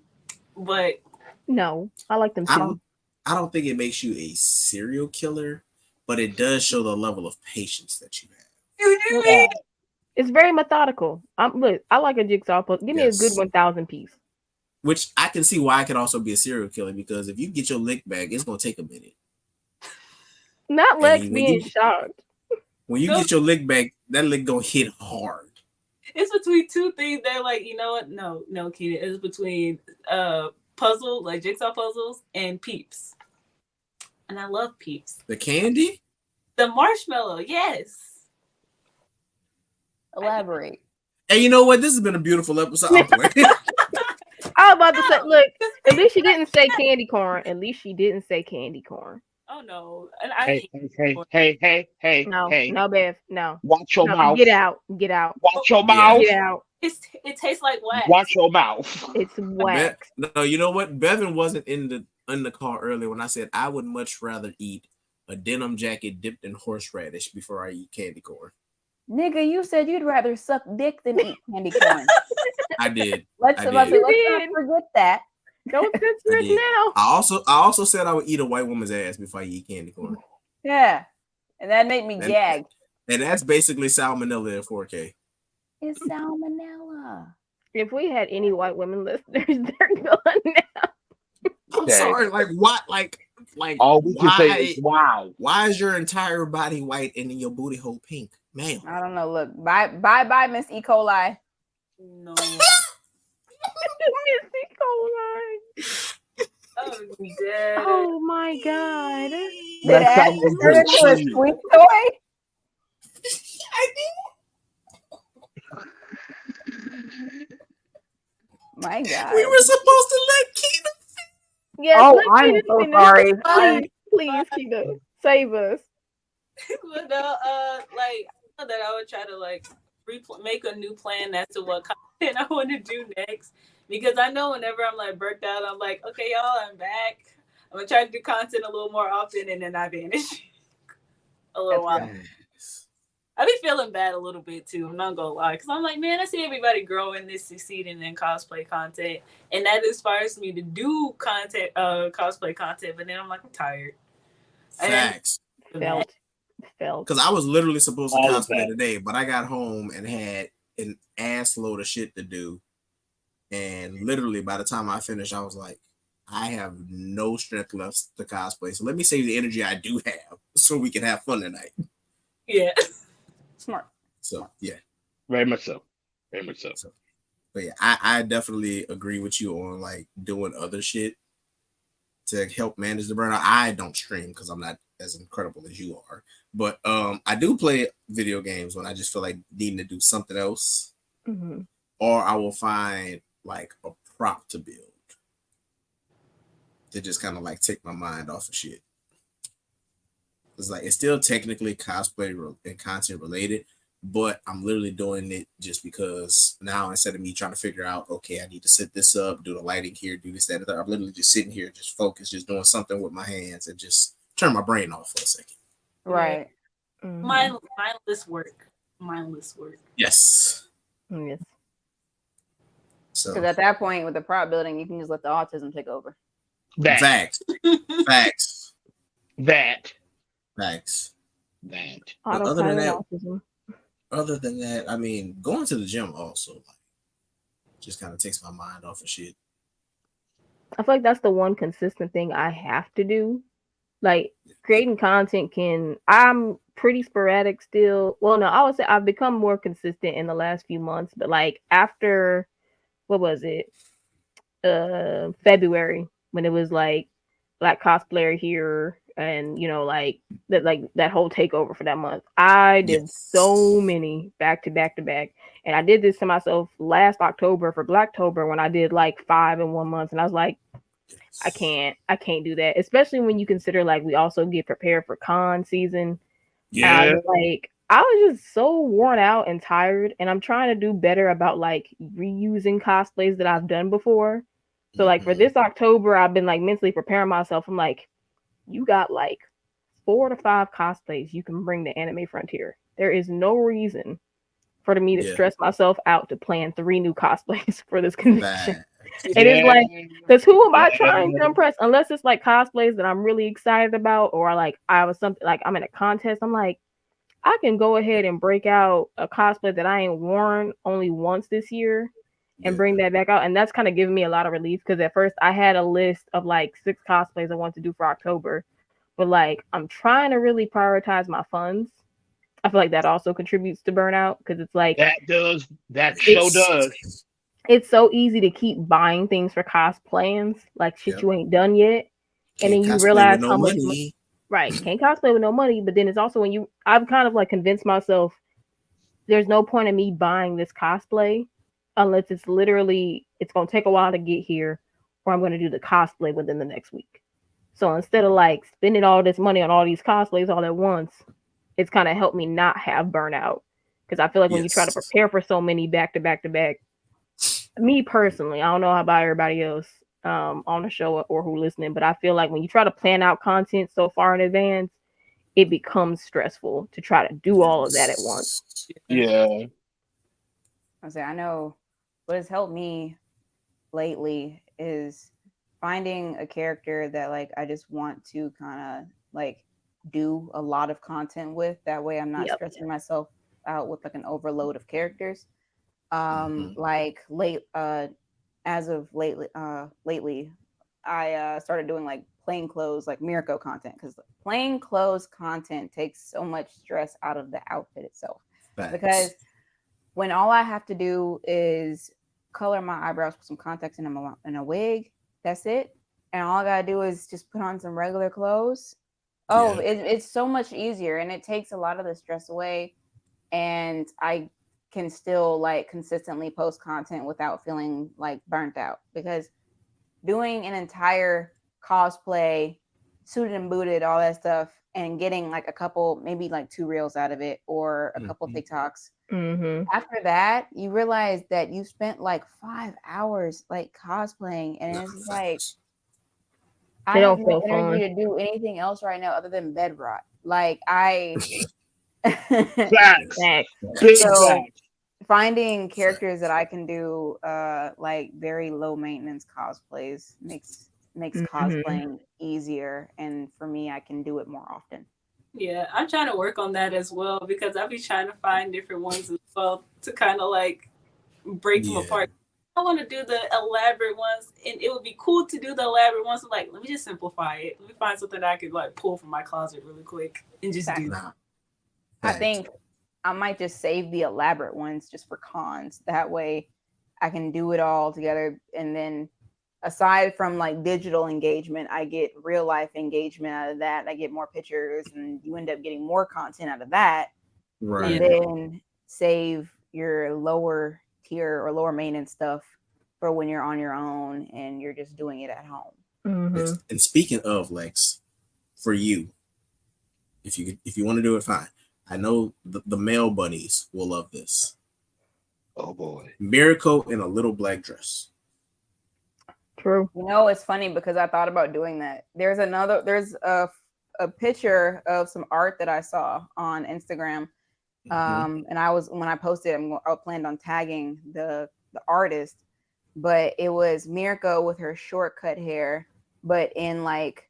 But No, I like them too. I don't think it makes you a serial killer, but it does show the level of patience that you have. Yeah. It's very methodical. Look, I like a jigsaw puzzle. Give me a good 1,000 piece. Which I can see why I could also be a serial killer because if you get your lick back, it's gonna take a minute. Not Lex being shocked. When you get your lick back, that lick gonna hit hard. It's between two things. They're like, you know what? No, Keenan. It's between puzzle, like jigsaw puzzles, and Peeps. And I love Peeps. The candy? The marshmallow, yes. Elaborate. Hey, you know what? This has been a beautiful episode. I was about to say, look, at least she didn't say candy corn. At least she didn't say candy corn. Oh no! And hey! No, Bev, no. Watch your mouth. Get out! Watch your mouth. Get out! It tastes like wax. Watch your mouth. It's wax. No, you know what? Bevan wasn't in the car earlier when I said I would much rather eat a denim jacket dipped in horseradish before I eat candy corn. Nigga, you said you'd rather suck dick than eat candy corn. I did. Let's not forget that. Don't censor it now. I also said I would eat a white woman's ass before I eat candy corn. Yeah. And that made me gag. And that's basically salmonella in 4K. It's salmonella. If we had any white women listeners, they're gone now. I'm sorry, like what? Like all we can say is wow. Why is your entire body white and then your booty hole pink? Man. I don't know. Look, bye, Miss E. coli. No. Miss E. coli. Oh my god. Did Ash turn into a sweet toy? I did. My God. We were supposed to let Keena. Yes, oh, I'm so sorry. Please, Keena, save us. But no, like that I would try to like make a new plan as to what content I want to do next because I know whenever I'm like burnt out, I'm like, okay, y'all, I'm back. I'm gonna try to do content a little more often, and then I vanish a little while. I be feeling bad a little bit too. I'm not gonna lie, because I'm like, man, I see everybody growing, this succeeding in cosplay content, and that inspires me to do content, cosplay content. But then I'm like, I'm tired. Facts. Felt. Because I was literally supposed to cosplay today, but I got home and had an ass load of shit to do, and literally by the time I finished, I was like, I have no strength left to cosplay. So let me save the energy I do have, so we can have fun tonight. Yeah. Smart. So yeah, very much so. But yeah, I definitely agree with you on like doing other shit to help manage the burnout. I don't stream because I'm not as incredible as you are, but I do play video games when I just feel like needing to do something else, or I will find like a prop to build to just kind of like take my mind off of shit. It's like it's still technically cosplay and content related, but I'm literally doing it just because now instead of me trying to figure out, okay, I need to set this up, do the lighting here, do this, that, and that, I'm literally just sitting here, just focused, just doing something with my hands and just turn my brain off for a second. Right. Mindless work. Yes. Yes. So because at that point with the prop building, you can just let the autism take over. Facts. Other than that, I mean, going to the gym also like, just kind of takes my mind off of shit. I feel like that's the one consistent thing I have to do. Like creating content I'm pretty sporadic still. Well, no, I would say I've become more consistent in the last few months, but like after, what was it? February, when it was like Black Cosplayer here and like that whole takeover for that month. I did so many back to back to back, and I did this to myself last October for Blacktober when I did like 5 in 1 month, and I was like, I can't do that, especially when you consider like we also get prepared for con season. Yeah. I was just so worn out and tired, and I'm trying to do better about like reusing cosplays that I've done before. So like for this October, I've been like mentally preparing myself. I'm like, you got like 4 to 5 cosplays you can bring to Anime Frontier. There is no reason for me to stress myself out to plan 3 new cosplays for this convention. And it's like, because who am I trying to impress? Unless it's like cosplays that I'm really excited about, or like I was something like I'm in a contest. I'm like, I can go ahead and break out a cosplay that I ain't worn only once this year and bring that back out. And that's kind of giving me a lot of relief, because at first I had a list of like 6 cosplays I want to do for October. But like, I'm trying to really prioritize my funds. I feel like that also contributes to burnout, because it's like that show does. It's so easy to keep buying things for cosplaying, like shit you ain't done yet, and then you realize how much money. Right, can't cosplay with no money. But then it's also when I've kind of like convinced myself there's no point in me buying this cosplay unless it's gonna take a while to get here, or I'm gonna do the cosplay within the next week. So instead of like spending all this money on all these cosplays all at once, it's kind of helped me not have burnout. Because I feel like when you try to prepare for so many back to back to back, me personally, I don't know how about everybody else on the show or who listening, but I feel like when you try to plan out content so far in advance, it becomes stressful to try to do all of that at once. Yeah. I know what has helped me lately is finding a character that like I just want to kind of like do a lot of content with. That way I'm not stressing myself out with like an overload of characters. Like as of lately I started doing like plain clothes, like Mirko content, because plain clothes content takes so much stress out of the outfit itself. Because when all I have to do is color my eyebrows, put some contacts in a wig, that's it, and all I gotta do is just put on some regular clothes. It's so much easier, and it takes a lot of the stress away, and I can still like consistently post content without feeling like burnt out. Because doing an entire cosplay, suited and booted, all that stuff, and getting like a couple, maybe like 2 reels out of it, or a couple TikToks. After that, you realize that you spent like 5 hours like cosplaying, and it's like I don't have no energy to do anything else right now other than bed rot. Like so finding characters that I can do like very low maintenance cosplays makes cosplaying easier, and for me, I can do it more often. Yeah, I'm trying to work on that as well, because I'll be trying to find different ones as well to kind of like break them apart. I want to do the elaborate ones, and it would be cool to do the elaborate ones. So like, let me just simplify it. Let me find something that I could like pull from my closet really quick and just do that. I think I might just save the elaborate ones just for cons. That way I can do it all together. And then aside from like digital engagement, I get real life engagement out of that. I get more pictures, and you end up getting more content out of that. Right. And then save your lower tier or lower maintenance stuff for when you're on your own and you're just doing it at home. And speaking of Lex, for you, if you want to do it, fine. I know the male bunnies will love this. Oh boy. Mirko in a little black dress. True. You know, it's funny because I thought about doing that. There's a picture of some art that I saw on Instagram. And when I posted, I planned on tagging the artist, but it was Mirko with her shortcut hair, but in like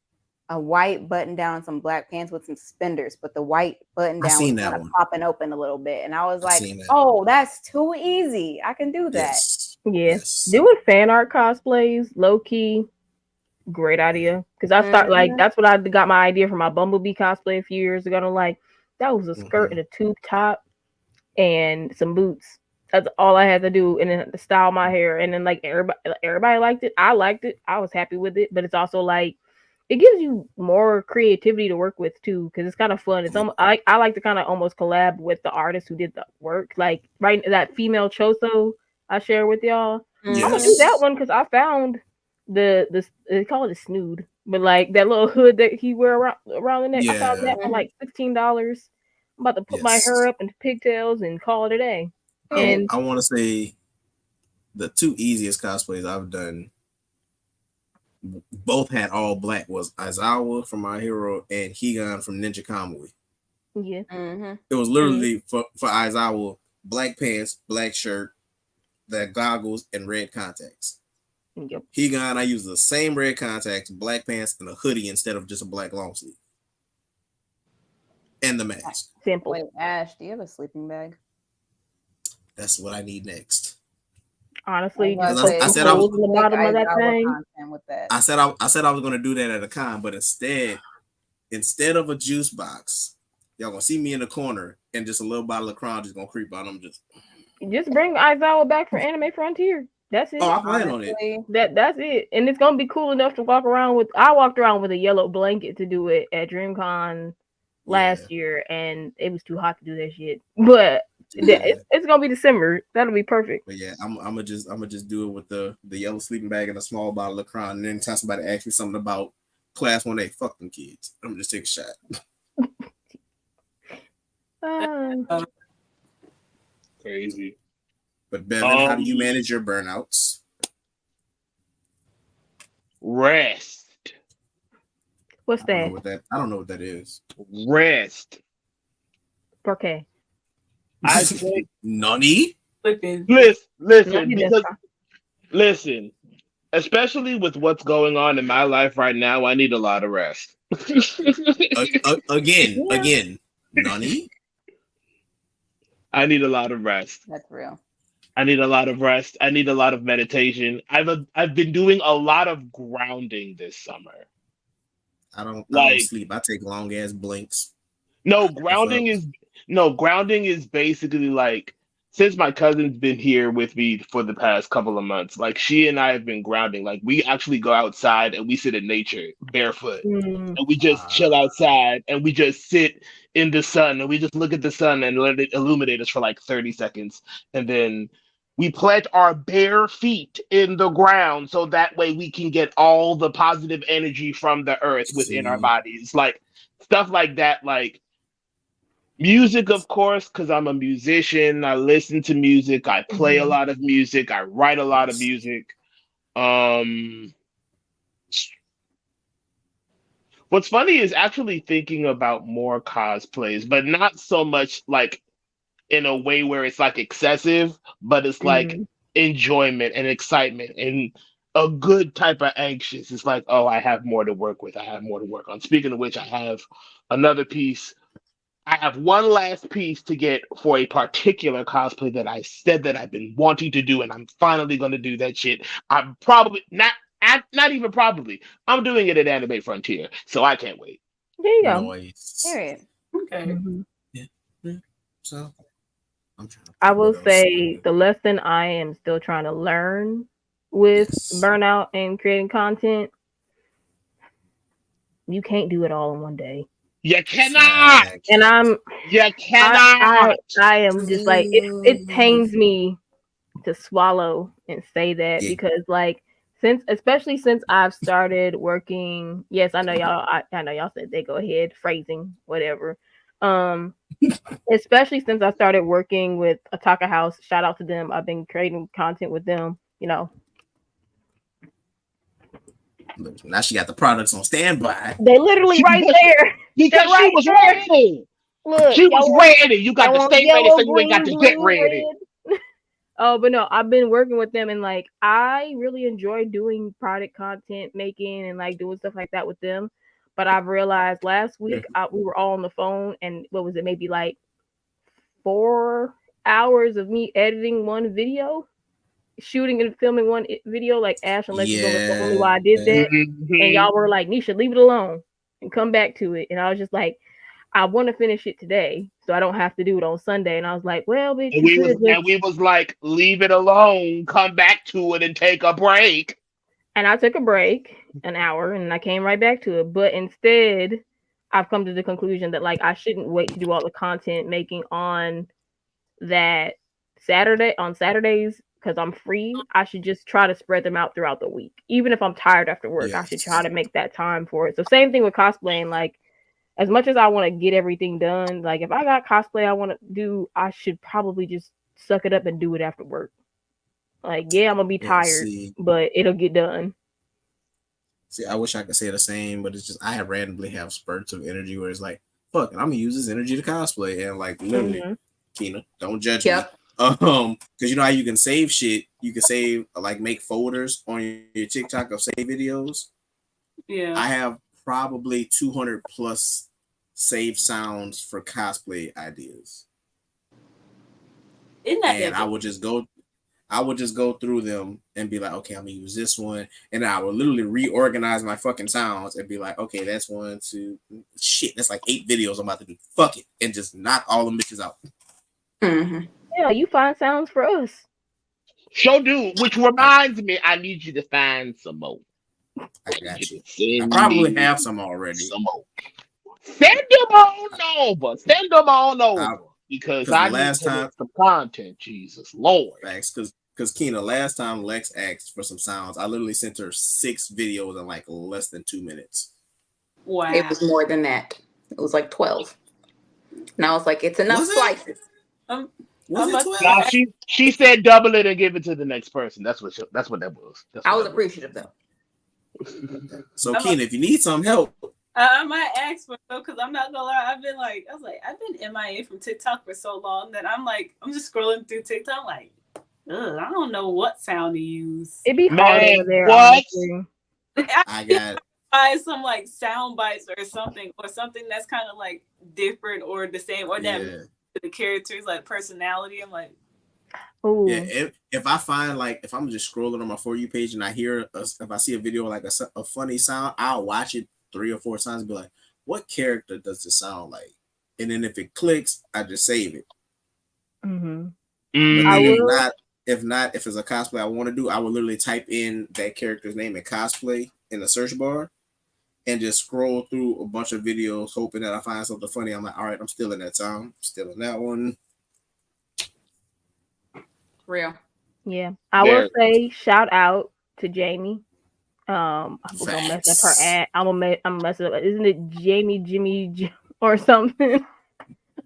a white button down, some black pants with some suspenders, but the white button down was kind of popping open a little bit. And I was like, oh, that's too easy. I can do that. Yes. Doing fan art cosplays, low key, great idea. Because I start that's what I got my idea for my Bumblebee cosplay a few years ago. I'm like, that was a skirt and a tube top and some boots. That's all I had to do, and then style my hair. And then like everybody liked it. I liked it. I was happy with it. But it's also like it gives you more creativity to work with too, because it's kind of fun. It's I like to kind of almost collab with the artist who did the work, like right that female choso I share with y'all. I'm gonna do that Yes. one because I found the they call it a snood, but like that little hood that he wear around the neck. I found Yeah. that for like $16. I'm about to put my Yes. hair up in pigtails and call it a day. And I want to say the two easiest cosplays I've done, both had all black, was Aizawa from My Hero and Higan from Ninja Kamui. yeah, It was literally for Aizawa, black pants, black shirt, the goggles, and red contacts. yep. Higan, I used the same red contacts, black pants, and a hoodie instead of just a black long sleeve. And the mask. Simple. Wait, Ash, do you have a sleeping bag? That's what I need next. Honestly, I just was put I some said I was- holes in the bottom of that thing. content with that. I said I was gonna do that at a con, but instead of a juice box, y'all gonna see me in the corner and just a little bottle of Crown just gonna creep out. I'm just Bring Aizawa back for Anime Frontier. That's it. I plan on it. That's it. And it's gonna be cool enough to walk around with. I walked around with a yellow blanket to do it at DreamCon last year, and it was too hot to do that shit. But it's gonna be December. That'll be perfect. But yeah, I'm gonna just do it with the yellow sleeping bag and a small bottle of Crown. And anytime somebody asks me something about Class 1A, fuck them kids. I'm gonna just take a shot. Crazy. But Bevan, how do you manage your burnouts? Rest. What's I that? don't know what that is. Rest. Okay. I think Nani? Listen, especially with what's going on in my life right now, I need a lot of rest. Again, Nani? I need a lot of rest. That's real. I need a lot of rest. I need a lot of meditation. I've been doing a lot of grounding this summer. I don't sleep. I take long ass blinks. Grounding is basically like, since my cousin's been here with me for the past couple of months, like she and I have been grounding. Like we actually go outside and we sit in nature barefoot and we just chill outside and we just sit in the sun and we just look at the sun and let it illuminate us for like 30 seconds. And then we plant our bare feet in the ground so that way we can get all the positive energy from the earth within our bodies. Like stuff like that, like music, of course, because I'm a musician. I listen to music. I play a lot of music. I write a lot of music. What's funny is actually thinking about more cosplays, but not so much like in a way where it's like excessive, but it's like enjoyment and excitement and a good type of anxious. It's like, oh, I have more to work with. I have more to work on. Speaking of which, I have another piece. I have one last piece to get for a particular cosplay that I said that I've been wanting to do, and I'm finally going to do that shit. I'm probably not even probably. I'm doing it at Anime Frontier, so I can't wait. There you go. Noise. Period. Okay. Yeah. So I'm trying to I will say the lesson I am still trying to learn with burnout and creating content. You can't do it all in one day. You cannot. And You cannot. I am just like it pains me to swallow and say that because like especially since I've started working. Yes, I know y'all. I know y'all said they go ahead phrasing whatever. Especially since I started working with Ataka House. Shout out to them. I've been creating content with them. You know. Now she got the products on standby. They literally right there. Because she was ready. Look, she was ready. You got to stay ready so you ain't got to get ready. Oh, but no, I've been working with them and like I really enjoy doing product content making and like doing stuff like that with them. But I've realized last week we were all on the phone and what was it, maybe like 4 hours of me editing one video, shooting and filming one video, like Ash and Lexi was only why I did that. And y'all were like, Nisha, leave it alone and come back to it. And I was just like, I want to finish it today, so I don't have to do it on Sunday. And I was like, well, bitch, we was like, leave it alone, come back to it and take a break. and I took a break, an hour, and I came right back to it. But instead, I've come to the conclusion that like I shouldn't wait to do all the content making on that Saturdays because I'm free. I should just try to spread them out throughout the week. Even if I'm tired after work, I should try to make that time for it. So same thing with cosplaying. Like as much as I want to get everything done, like if I got cosplay I want to do, I should probably just suck it up and do it after work. Like, yeah, I'm gonna be tired, but it'll get done. See, I wish I could say the same, but it's just I randomly have spurts of energy where it's like, fuck, I'm gonna use this energy to cosplay, and like literally, Kina, don't judge me. Because you know how you can save shit, you can save like make folders on your TikTok of save videos. Yeah, I have probably 200 plus save sounds for cosplay ideas. Isn't that and I would just go through them and be like, okay, I'm gonna use this one, and then I would literally reorganize my fucking sounds and be like, okay, that's 1, 2, shit, that's like 8 videos I'm about to do. Fuck it, and just knock all the bitches out. Yeah, you find sounds for us. Show do, which reminds me, I need you to find some more. I got you. I probably have some already. Some more. Send them on over. Send them on over. Because I need to make some content, Jesus Lord. Thanks, because Kina, last time Lex asked for some sounds, I literally sent her 6 videos in like less than 2 minutes. Wow. It was more than that. It was like 12. And I was like, it's enough slices. Was it 12? Nah, she said double it and give it to the next person. That's what that was. I was appreciative though. So Kina, if you need some help, I might ask for though, because I'm not gonna lie. I've been MIA from TikTok for so long that I'm just scrolling through TikTok like, I don't know what sound to use. It'd be hard over there. What? I got it. Buy some like sound bites or something that's kind of like different or the same or that the characters like personality. I'm like, oh yeah. If I find like if I'm just scrolling on my For You page and I hear if I see a video like a funny sound, I'll watch it 3 or 4 times and be like, what character does this sound like? And then if it clicks, I just save it. Mm-hmm. But then if it's a cosplay I want to do, I will literally type in that character's name and cosplay in the search bar and just scroll through a bunch of videos hoping that I find something funny. I'm like, all right, I'm still in that sound. Still in that one. Real. Yeah. I will say shout out to Jamie. I'm gonna mess up her ad. I'm gonna mess it up. Isn't it Jimmy or something?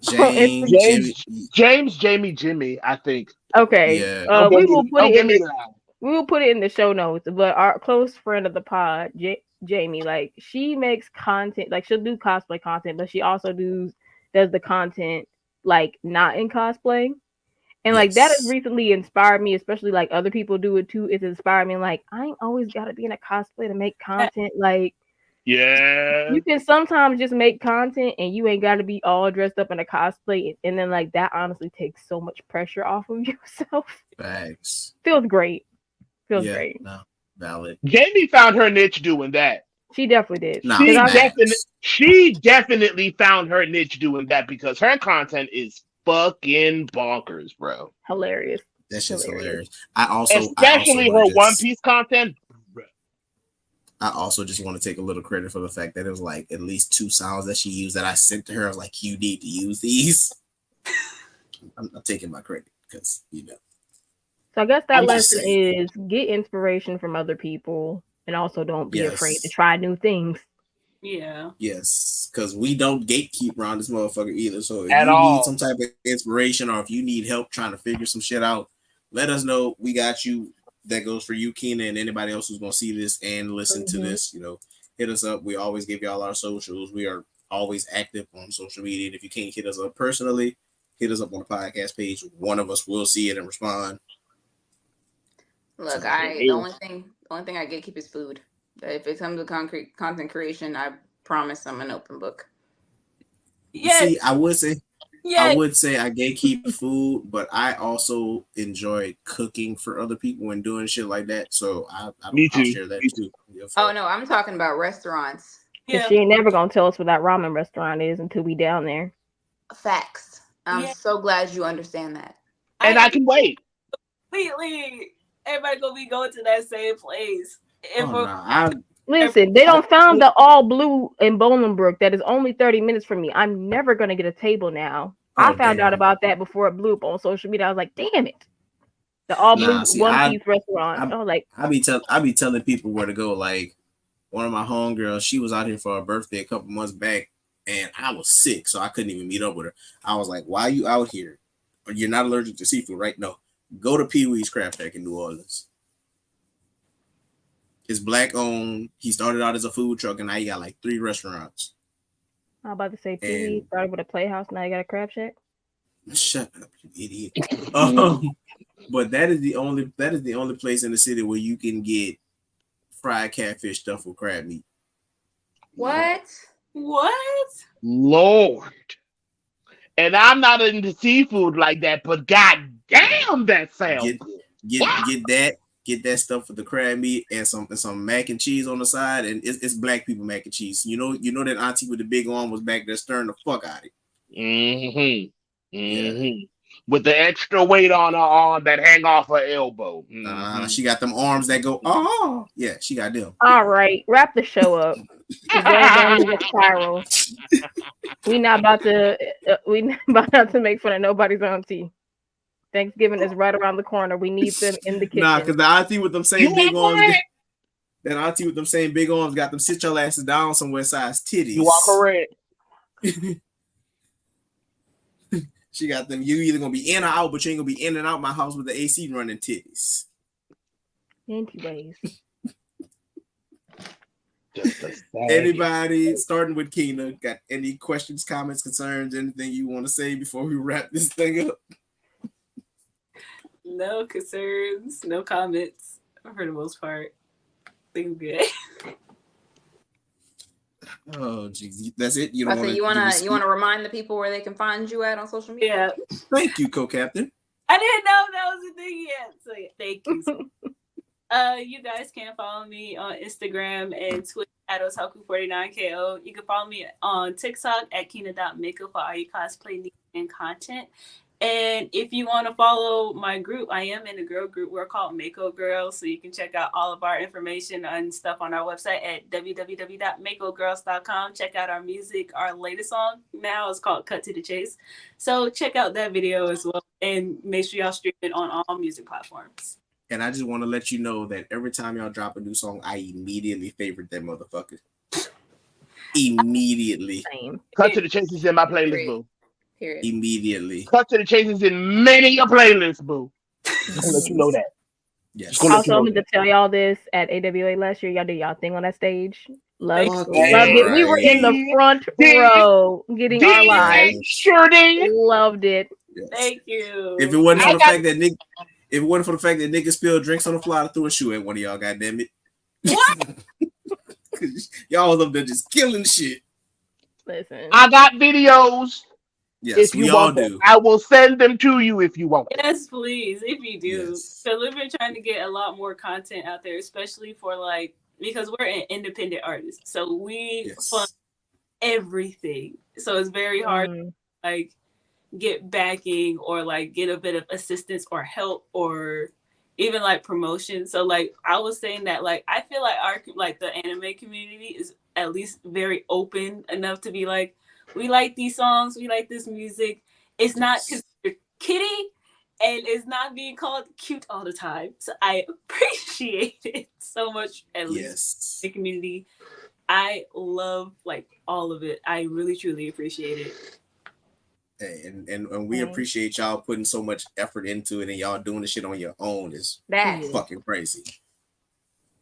James, Jimmy, I think. Okay. Yeah. We will put it in the show notes. But our close friend of the pod, Jamie, like she makes content, like she'll do cosplay content, but she also does the content like not in cosplay. And like that has recently inspired me, especially like other people do it too. It's inspired me. Like I ain't always gotta be in a cosplay to make content. Like you can sometimes just make content and you ain't gotta be all dressed up in a cosplay. And then like that honestly takes so much pressure off of yourself. Thanks. Feels great. Great. No, valid. Jamie found her niche doing that. She definitely did. She definitely found her niche doing that because her content is fucking bonkers, bro. Hilarious. That's just hilarious. Especially her One Piece content. I also just want to take a little credit for the fact that it was like at least 2 sounds that she used that I sent to her. I was like, you need to use these. I'm taking my credit because So I guess that lesson is get inspiration from other people and also don't be afraid to try new things. Yeah. Yes, because we don't gatekeep around this motherfucker either. So if you need some type of inspiration or if you need help trying to figure some shit out, let us know. We got you. That goes for you, Kina, and anybody else who's going to see this and listen to this. Hit us up. We always give y'all our socials. We are always active on social media. And if you can't hit us up personally, hit us up on the podcast page. One of us will see it and respond. Look, the only thing I gatekeep is food. If it comes to concrete content creation, I promise I'm an open book. Yeah. See, I would say I gatekeep food, but I also enjoy cooking for other people and doing shit like that. So I'll share that too. Oh no, I'm talking about restaurants. Yeah. She ain't never gonna tell us what that ramen restaurant is until we down there. Facts. I'm so glad you understand that. And I can wait. Completely. Everybody gonna be going to that same place. If Oh no, Listen, they don't found the all blue in Bolingbrook that is only 30 minutes from me. I'm never gonna get a table now. I found out about that before it blew up on social media. I was like, damn it. The all blue One Piece restaurant. I was like, I be telling people where to go. Like one of my homegirls, she was out here for her birthday a couple months back, and I was sick, so I couldn't even meet up with her. I was like, "Why are you out here? You're not allergic to seafood, right? No, go to Pee Wee's Crab Shack in New Orleans. It's black owned. He started out as a food truck, and now he got like 3 restaurants. I'm about to say Pee Wee started with a playhouse, now you got a crab shack. Shut up, you idiot. But that is the only place in the city where you can get fried catfish stuffed with crab meat. What? Lord. And I'm not into seafood like that, but god damn, that sounds good. Get that stuff with the crab meat and some mac and cheese on the side, and it's black people mac and cheese. You know that auntie with the big arm was back there stirring the fuck out of it. Yeah. With the extra weight on her arm that hang off her elbow. She got them arms that go, oh yeah, she got them. All right, wrap the show up. We're going down to the spiral. We not about to make fun of nobody's auntie. Thanksgiving is right around the corner. We need them in the kitchen. Nah, because the auntie with them same big arms, that auntie with them same big arms got them sit your asses down somewhere size titties. You are correct. She got them. You either gonna be in or out, but you ain't gonna be in and out my house with the AC running titties. Anyways. Anybody, starting with Keena, got any questions, comments, concerns, anything you want to say before we wrap this thing up? No concerns, no comments for the most part. Things good. Oh, geez. That's it. You want to remind the people where they can find you at on social media? Yeah. Thank you, co-captain. I didn't know that was a thing yet. So yeah, thank you. You guys can follow me on Instagram and Twitter at Otaku49KO. You can follow me on TikTok at Kina.Mako for all your cosplay needs and content. And if you want to follow my group, I am in a girl group. We're called Mako Girls. So you can check out all of our information and stuff on our website at www.makogirls.com. Check out our music. Our latest song now is called Cut to the Chase. So check out that video as well. And make sure y'all stream it on all music platforms. And I just want to let you know that every time y'all drop a new song, I immediately favorite that motherfucker. Immediately. Cut to the Chase is in my playlist, boo. Period. Immediately. Cut to the Chase is in many a playlist, boo. Just gonna let you know that. Yes. Also, I'm going to tell y'all this at AWA last year. Y'all did y'all thing on that stage. Love it. We were in the front row getting our lives. Sure did. Loved it. Yes. Thank you. If it wasn't for the fact that niggas spilled drinks on the floor, I threw a shoe at one of y'all, goddamn it. What? Y'all was up there just killing shit. Listen. I got videos. Yes, we all do. I will send them to you if you want. Yes, please, if you do. Yes. So we've been trying to get a lot more content out there, especially for because we're an independent artist. So we fund everything. So it's very hard to get backing or get a bit of assistance or help or even promotion. So I was saying that I feel like our the anime community is at least very open enough to be we like these songs, we like this music. It's not considered kiddie and it's not being called cute all the time. So I appreciate it so much, at least the community. I love all of it. I really truly appreciate it. Hey, and we appreciate y'all putting so much effort into it, and y'all doing the shit on your own is fucking crazy.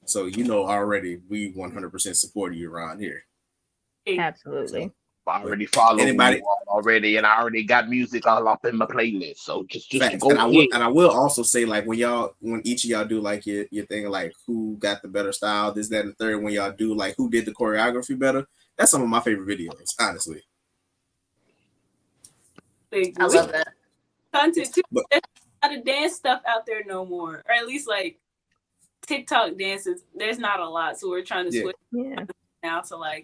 So already we 100% support you around here. Absolutely. So, I already followed anybody already, and I already got music all up in my playlist. So just go and I will also say when each of y'all do your thing who got the better style, this, that, and the third, when y'all do who did the choreography better, that's some of my favorite videos, honestly. I love that content too. There's a lot of dance stuff out there no more, or at least TikTok dances. There's not a lot, so we're trying to switch now to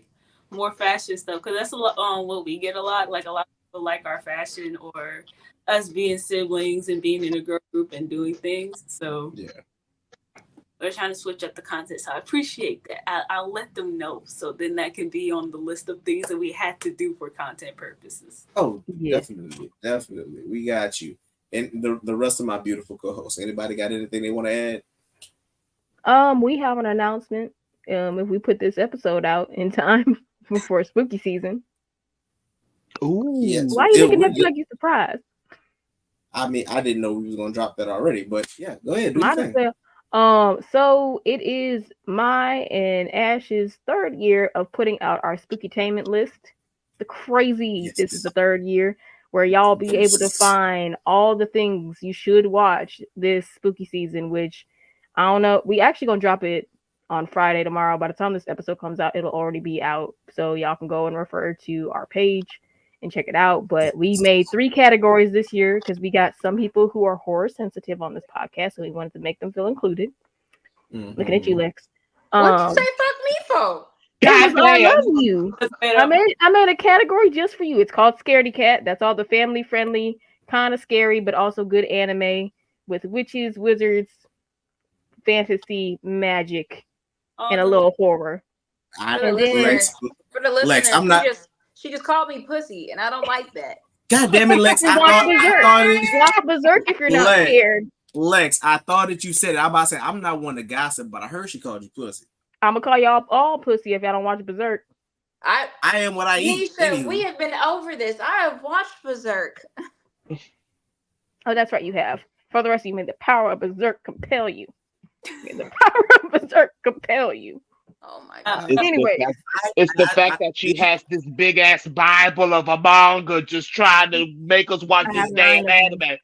more fashion stuff, because that's a lot what we get a lot. A lot of people like our fashion or us being siblings and being in a girl group and doing things. So we're trying to switch up the content. So I appreciate that. I'll let them know. So then that can be on the list of things that we had to do for content purposes. Oh, Yeah. definitely. We got you. And the rest of my beautiful co-hosts. Anybody got anything they want to add? We have an announcement. If we put this episode out in time for spooky season. Ooh. Yes. Why are you looking at me like you surprised? I mean, I didn't know we was gonna drop that already, but yeah, go ahead. Do your Might as thing. well. So it is my and Ash's third year of putting out our spookytainment list. The crazy. Yes. This is the third year where y'all be able to find all the things you should watch this spooky season. Which I don't know. We actually gonna drop it on Friday tomorrow. By the time this episode comes out, it'll already be out. So y'all can go and refer to our page and check it out. But we made 3 categories this year because we got some people who are horror sensitive on this podcast, so we wanted to make them feel included. Mhm. Looking at you, Lex. What'd you say fuck me for? Because I Goddamn. love you. I made a category just for you. It's called Scaredy Cat. That's all the family friendly, kind of scary, but also good anime with witches, wizards, fantasy, magic, and a little horror. For the And then- Lex, For the listeners, Lex, I'm not. she just called me pussy, and I don't like that. God damn it, Lex! I Watch thought Watch Berserk if you're not Lex. scared. Lex, I thought that you said it. I'm about to say I'm not one to gossip, but I heard she called you pussy. I'm gonna call y'all all pussy if y'all don't watch Berserk. I am what I eat. Nisha, Anywho. we have been over this. I have watched Berserk. Oh, that's right, you have. For the rest of you, may the power of Berserk compel you. May the power of Berserk compel you. Oh my god. Anyway, It's the fact that she has this big ass Bible of a manga just trying to make us watch I this have damn 9 of them. anime.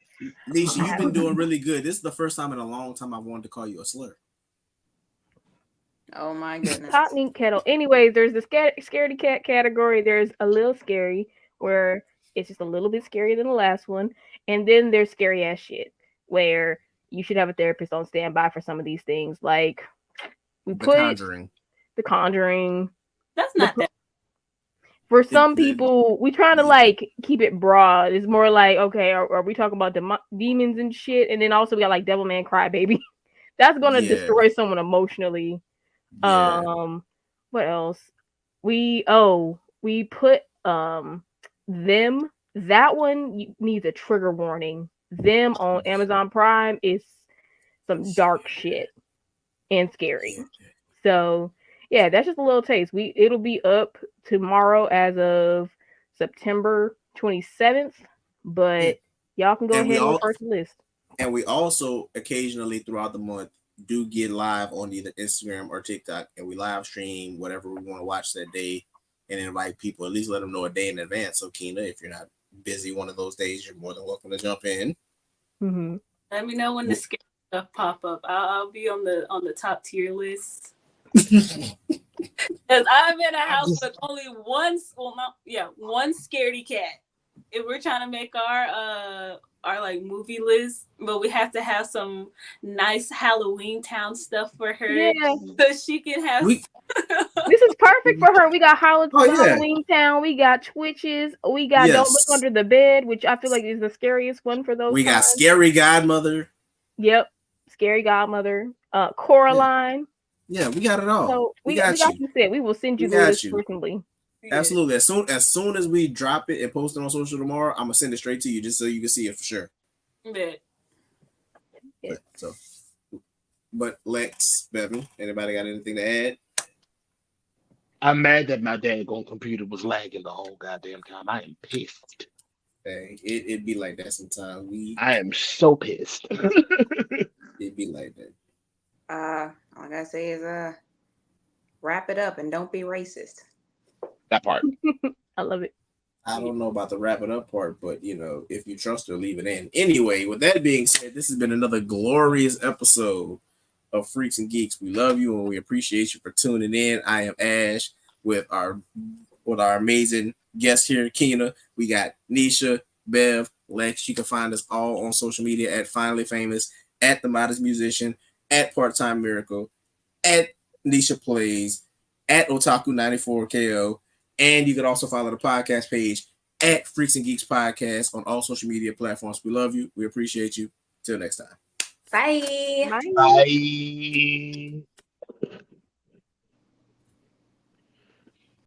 Nisha, you've been doing really good. This is the first time in a long time I wanted to call you a slur. Oh my goodness. Hot Meat Kettle. Anyways, there's the Scaredy Cat category. There's a little scary where it's just a little bit scarier than the last one. And then there's scary ass shit where you should have a therapist on standby for some of these things. Like we The put Conjuring. The Conjuring. That's not that. For some people, we trying to like keep it broad. It's more like, okay, are we talking about demons and shit? And then also we got like Devilman Crybaby. That's gonna destroy someone emotionally. Yeah. What else? We put them. That one needs a trigger warning. Them on Amazon Prime is some dark shit and scary. So yeah, that's just a little taste. It'll be up tomorrow as of September 27th, but y'all can go ahead and refer to the list. And we also occasionally throughout the month do get live on either Instagram or TikTok, and we live stream whatever we want to watch that day and invite people. At least let them know a day in advance. So Keena, if you're not busy one of those days, you're more than welcome to jump in. Mm-hmm. Let me know when the scary stuff pop up. I'll be on the top tier list. Because I'm in a house with only one scaredy cat. If we're trying to make our like movie list, but we have to have some nice Halloween Town stuff for her, so she can have. This is perfect for her. We got Halloween Town. We got Twitches. We got Don't Look Under the Bed, which I feel like is the scariest one for those. We got Scary Godmother. Yep, Scary Godmother. Coraline. Yeah, we got it all. So we got you said we will send you the list personally. Absolutely. As soon as we drop it and post it on social tomorrow, I'm gonna send it straight to you just so you can see it for sure. Yeah. But Lex, Bevan, anybody got anything to add? I'm mad that my daggone computer was lagging the whole goddamn time. I am pissed. Hey, it'd be like that sometimes. I am so pissed. It'd be like that. All I gotta say is wrap it up and don't be racist. That part. I love it. I don't know about the wrap it up part, but if you trust her, leave it in. Anyway, with that being said, this has been another glorious episode of Freecs N Geecs. We love you and we appreciate you for tuning in. I am Ash with our amazing guest here, Keena. We got Nisha, Bev, Lex. You can find us all on social media at Finally Famous, at The Modest Musician, at Part-Time Miracle, at Nisha Plays, at Otaku94KO, and you can also follow the podcast page at Freecs N Geecs Podcast on all social media platforms. We love you. We appreciate you. Till next time. Bye. Bye. Bye.